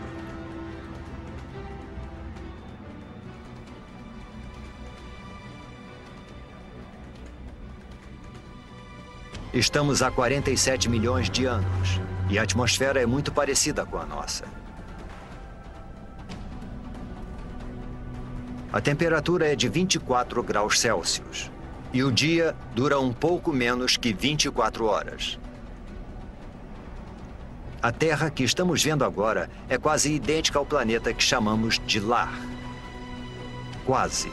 Estamos há 47 milhões de anos, e a atmosfera é muito parecida com a nossa. A temperatura é de 24 graus Celsius e o dia dura um pouco menos que 24 horas. A Terra que estamos vendo agora é quase idêntica ao planeta que chamamos de lar. Quase.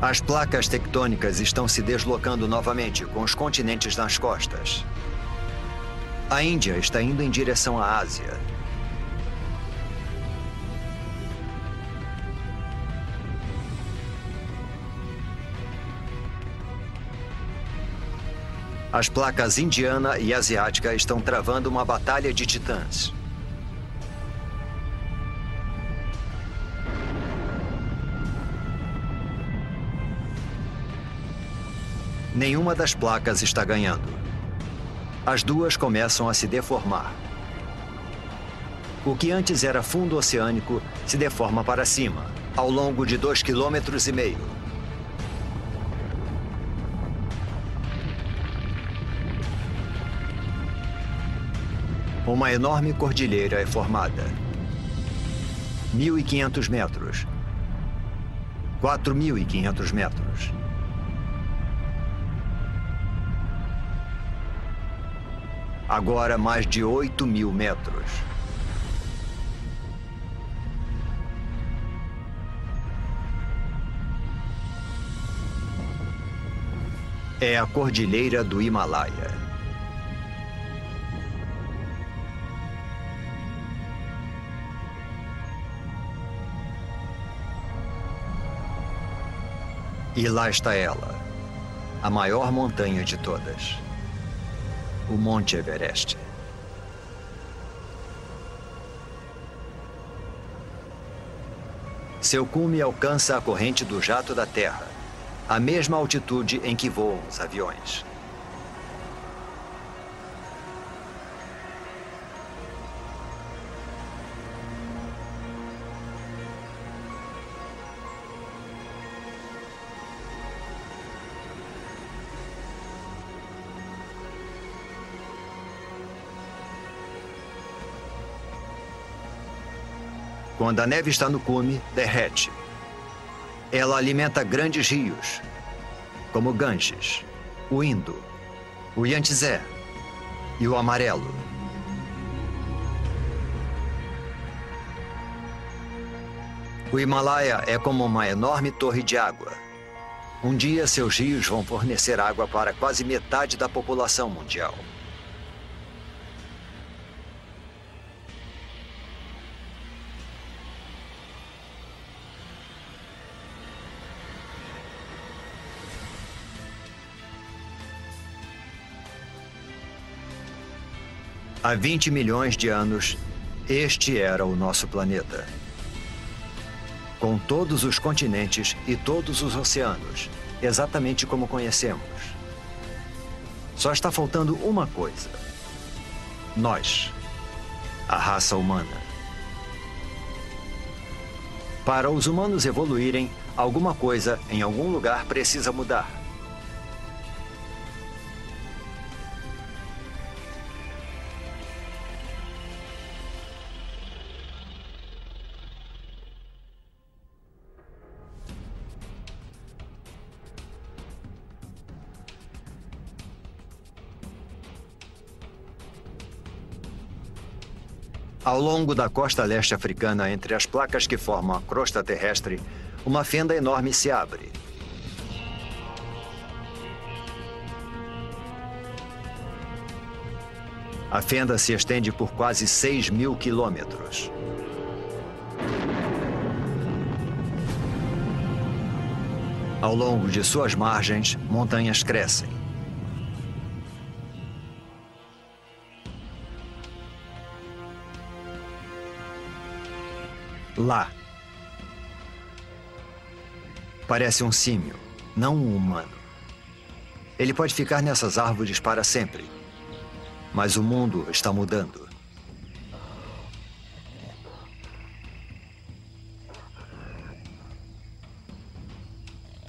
As placas tectônicas estão se deslocando novamente, com os continentes nas costas. A Índia está indo em direção à Ásia. As placas indiana e asiática estão travando uma batalha de titãs. Nenhuma das placas está ganhando. As duas começam a se deformar. O que antes era fundo oceânico se deforma para cima, ao longo de 2,5 km. Uma enorme cordilheira é formada. 1.500 metros. 4.500 metros. Agora mais de 8.000 metros. É a Cordilheira do Himalaia. E lá está ela, a maior montanha de todas, o Monte Everest. Seu cume alcança a corrente do jato da Terra, a mesma altitude em que voam os aviões. Quando a neve está no cume, derrete. Ela alimenta grandes rios, como o Ganges, o Indo, o Yangtze e o Amarelo. O Himalaia é como uma enorme torre de água. Um dia, seus rios vão fornecer água para quase metade da população mundial. Há 20 milhões de anos, este era o nosso planeta. Com todos os continentes e todos os oceanos, exatamente como conhecemos. Só está faltando uma coisa. Nós, a raça humana. Para os humanos evoluírem, alguma coisa em algum lugar precisa mudar. Ao longo da costa leste africana, entre as placas que formam a crosta terrestre, uma fenda enorme se abre. A fenda se estende por quase 6.000 quilômetros. Ao longo de suas margens, montanhas crescem. Lá. Parece um símio, não um humano. Ele pode ficar nessas árvores para sempre. Mas o mundo está mudando.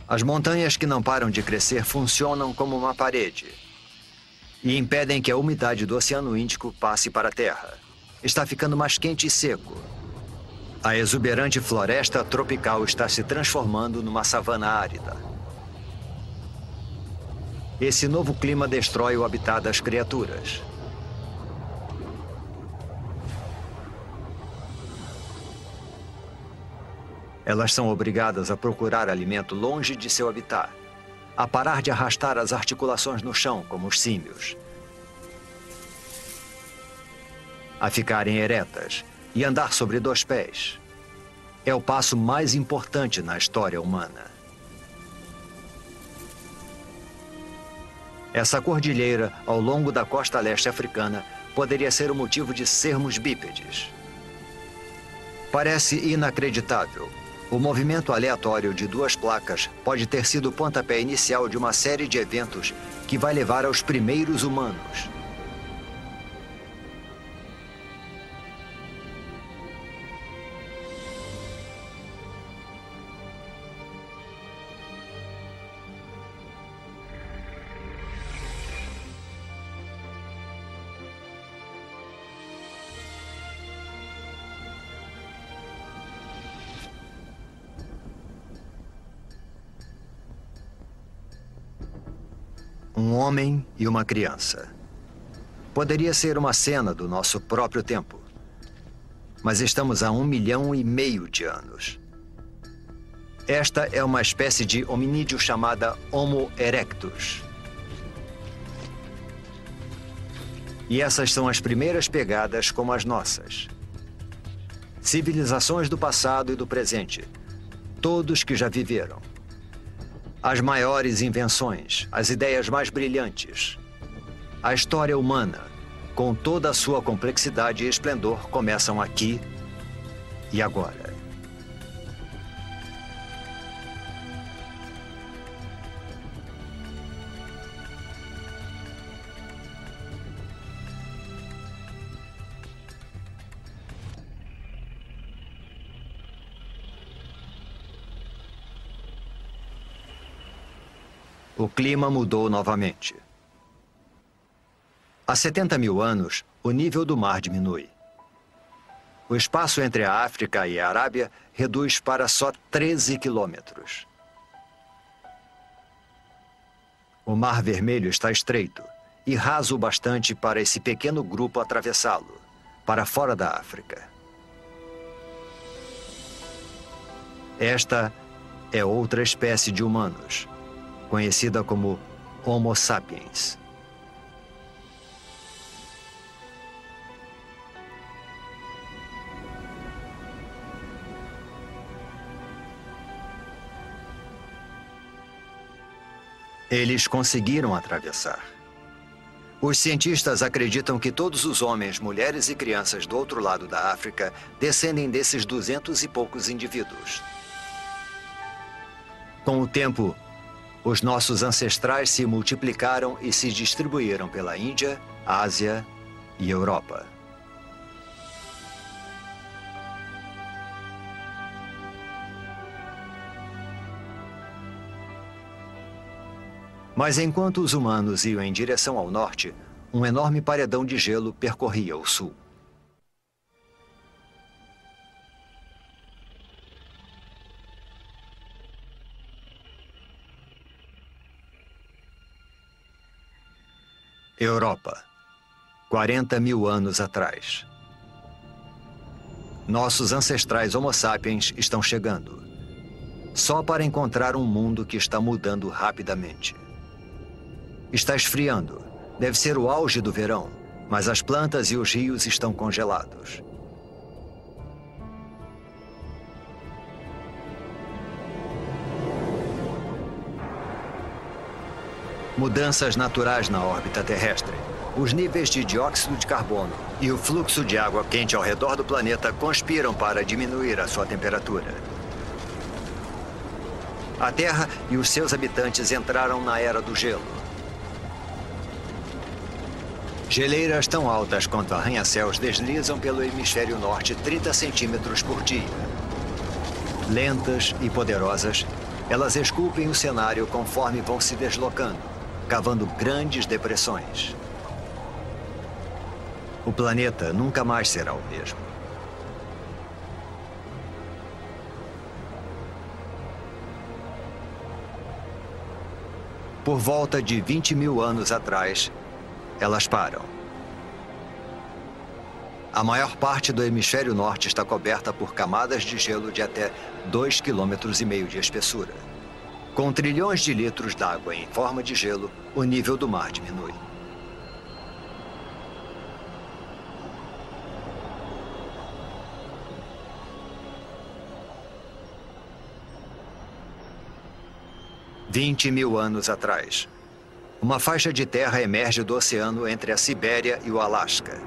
As montanhas que não param de crescer funcionam como uma parede e impedem que a umidade do Oceano Índico passe para a Terra. Está ficando mais quente e seco. A exuberante floresta tropical está se transformando numa savana árida. Esse novo clima destrói o habitat das criaturas. Elas são obrigadas a procurar alimento longe de seu habitat, a parar de arrastar as articulações no chão, como os símios, a ficarem eretas e andar sobre 2 pés. É o passo mais importante na história humana. Essa cordilheira, ao longo da costa leste africana, poderia ser o motivo de sermos bípedes. Parece inacreditável, O movimento aleatório de duas placas pode ter sido o pontapé inicial de uma série de eventos que vai levar aos primeiros humanos. Um homem e uma criança. Poderia ser uma cena do nosso próprio tempo. Mas estamos a 1,5 milhão de anos. Esta é uma espécie de hominídeo chamada Homo erectus. E essas são as primeiras pegadas como as nossas. Civilizações do passado e do presente. Todos que já viveram. As maiores invenções, as ideias mais brilhantes. A história humana, com toda a sua complexidade e esplendor, começam aqui e agora. O clima mudou novamente. Há 70 mil anos, o nível do mar diminui. O espaço entre a África e a Arábia reduz para só 13 quilômetros. O Mar Vermelho está estreito e raso o bastante para esse pequeno grupo atravessá-lo, para fora da África. Esta é outra espécie de humanos, conhecida como Homo sapiens. Eles conseguiram atravessar. Os cientistas acreditam que todos os homens, mulheres e crianças do outro lado da África descendem desses 200 e poucos indivíduos. Com o tempo, os nossos ancestrais se multiplicaram e se distribuíram pela Índia, Ásia e Europa. Mas enquanto os humanos iam em direção ao norte, um enorme paredão de gelo percorria o sul. Europa, 40 mil anos atrás. Nossos ancestrais Homo sapiens estão chegando, só para encontrar um mundo que está mudando rapidamente. Está esfriando, deve ser o auge do verão, mas as plantas e os rios estão congelados. Mudanças naturais na órbita terrestre. Os níveis de dióxido de carbono e o fluxo de água quente ao redor do planeta conspiram para diminuir a sua temperatura. A Terra e os seus habitantes entraram na era do gelo. Geleiras tão altas quanto arranha-céus deslizam pelo hemisfério norte 30 centímetros por dia. Lentas e poderosas, elas esculpem o cenário conforme vão se deslocando, cavando grandes depressões. O planeta nunca mais será o mesmo. Por volta de 20 mil anos atrás, elas param. A maior parte do hemisfério norte está coberta por camadas de gelo de até 2,5 km de espessura. Com trilhões de litros d'água em forma de gelo, o nível do mar diminui. "20 mil anos atrás, uma faixa de terra emerge do oceano entre a Sibéria e o Alasca.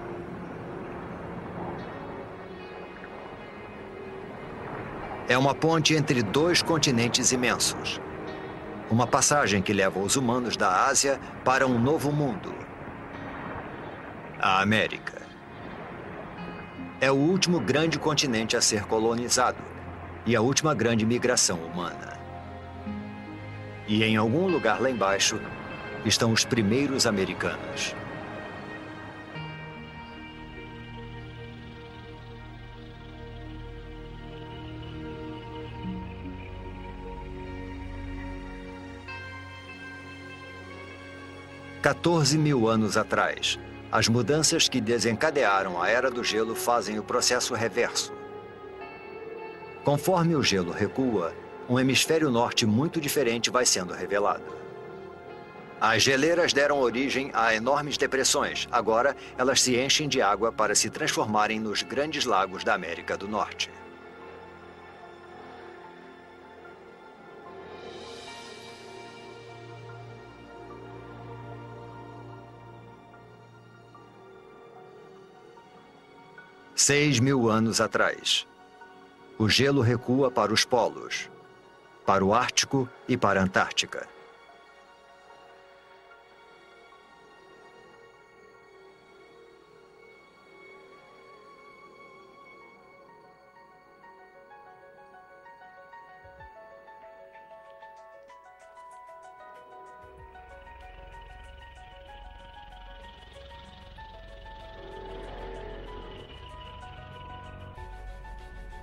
É uma ponte entre dois continentes imensos. Uma passagem que leva os humanos da Ásia para um novo mundo. A América. É o último grande continente a ser colonizado e a última grande migração humana. E em algum lugar lá embaixo estão os primeiros americanos. $14.000 anos atrás, as mudanças que desencadearam a Era do Gelo fazem o processo reverso. Conforme o gelo recua, um hemisfério norte muito diferente vai sendo revelado. As geleiras deram origem a enormes depressões. Agora, elas se enchem de água para se transformarem nos grandes lagos da América do Norte. $6.000 anos atrás, o gelo recua para os polos, para o Ártico e para a Antártica.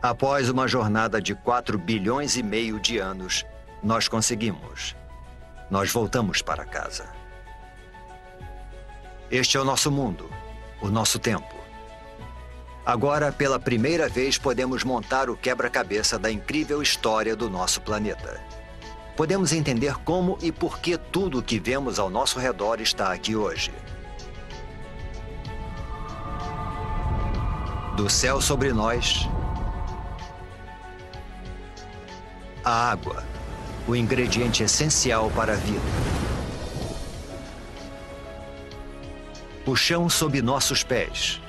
Após uma jornada de 4,5 bilhões de anos, nós conseguimos. Nós voltamos para casa. Este é o nosso mundo, o nosso tempo. Agora, pela primeira vez, podemos montar o quebra-cabeça da incrível história do nosso planeta. Podemos entender como e por que tudo o que vemos ao nosso redor está aqui hoje. Do céu sobre nós, a água, o ingrediente essencial para a vida. O chão sob nossos pés.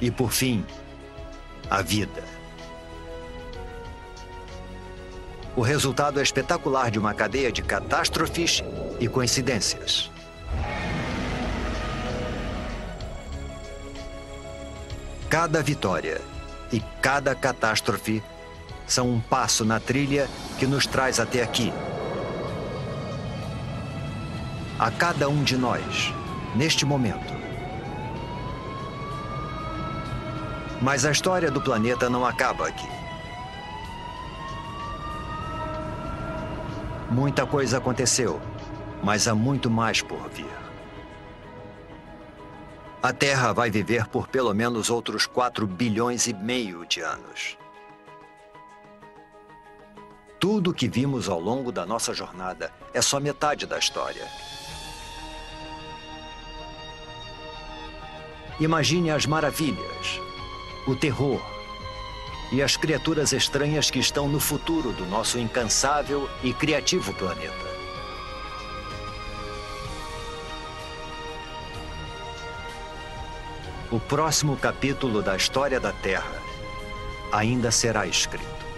E, por fim, a vida. O resultado é espetacular de uma cadeia de catástrofes e coincidências. Cada vitória e cada catástrofe são um passo na trilha que nos traz até aqui. A cada um de nós, neste momento. Mas a história do planeta não acaba aqui. Muita coisa aconteceu, mas há muito mais por vir. A Terra vai viver por pelo menos outros 4,5 bilhões de anos. Tudo o que vimos ao longo da nossa jornada é só metade da história. Imagine as maravilhas, o terror e as criaturas estranhas que estão no futuro do nosso incansável e criativo planeta. O próximo capítulo da história da Terra ainda será escrito.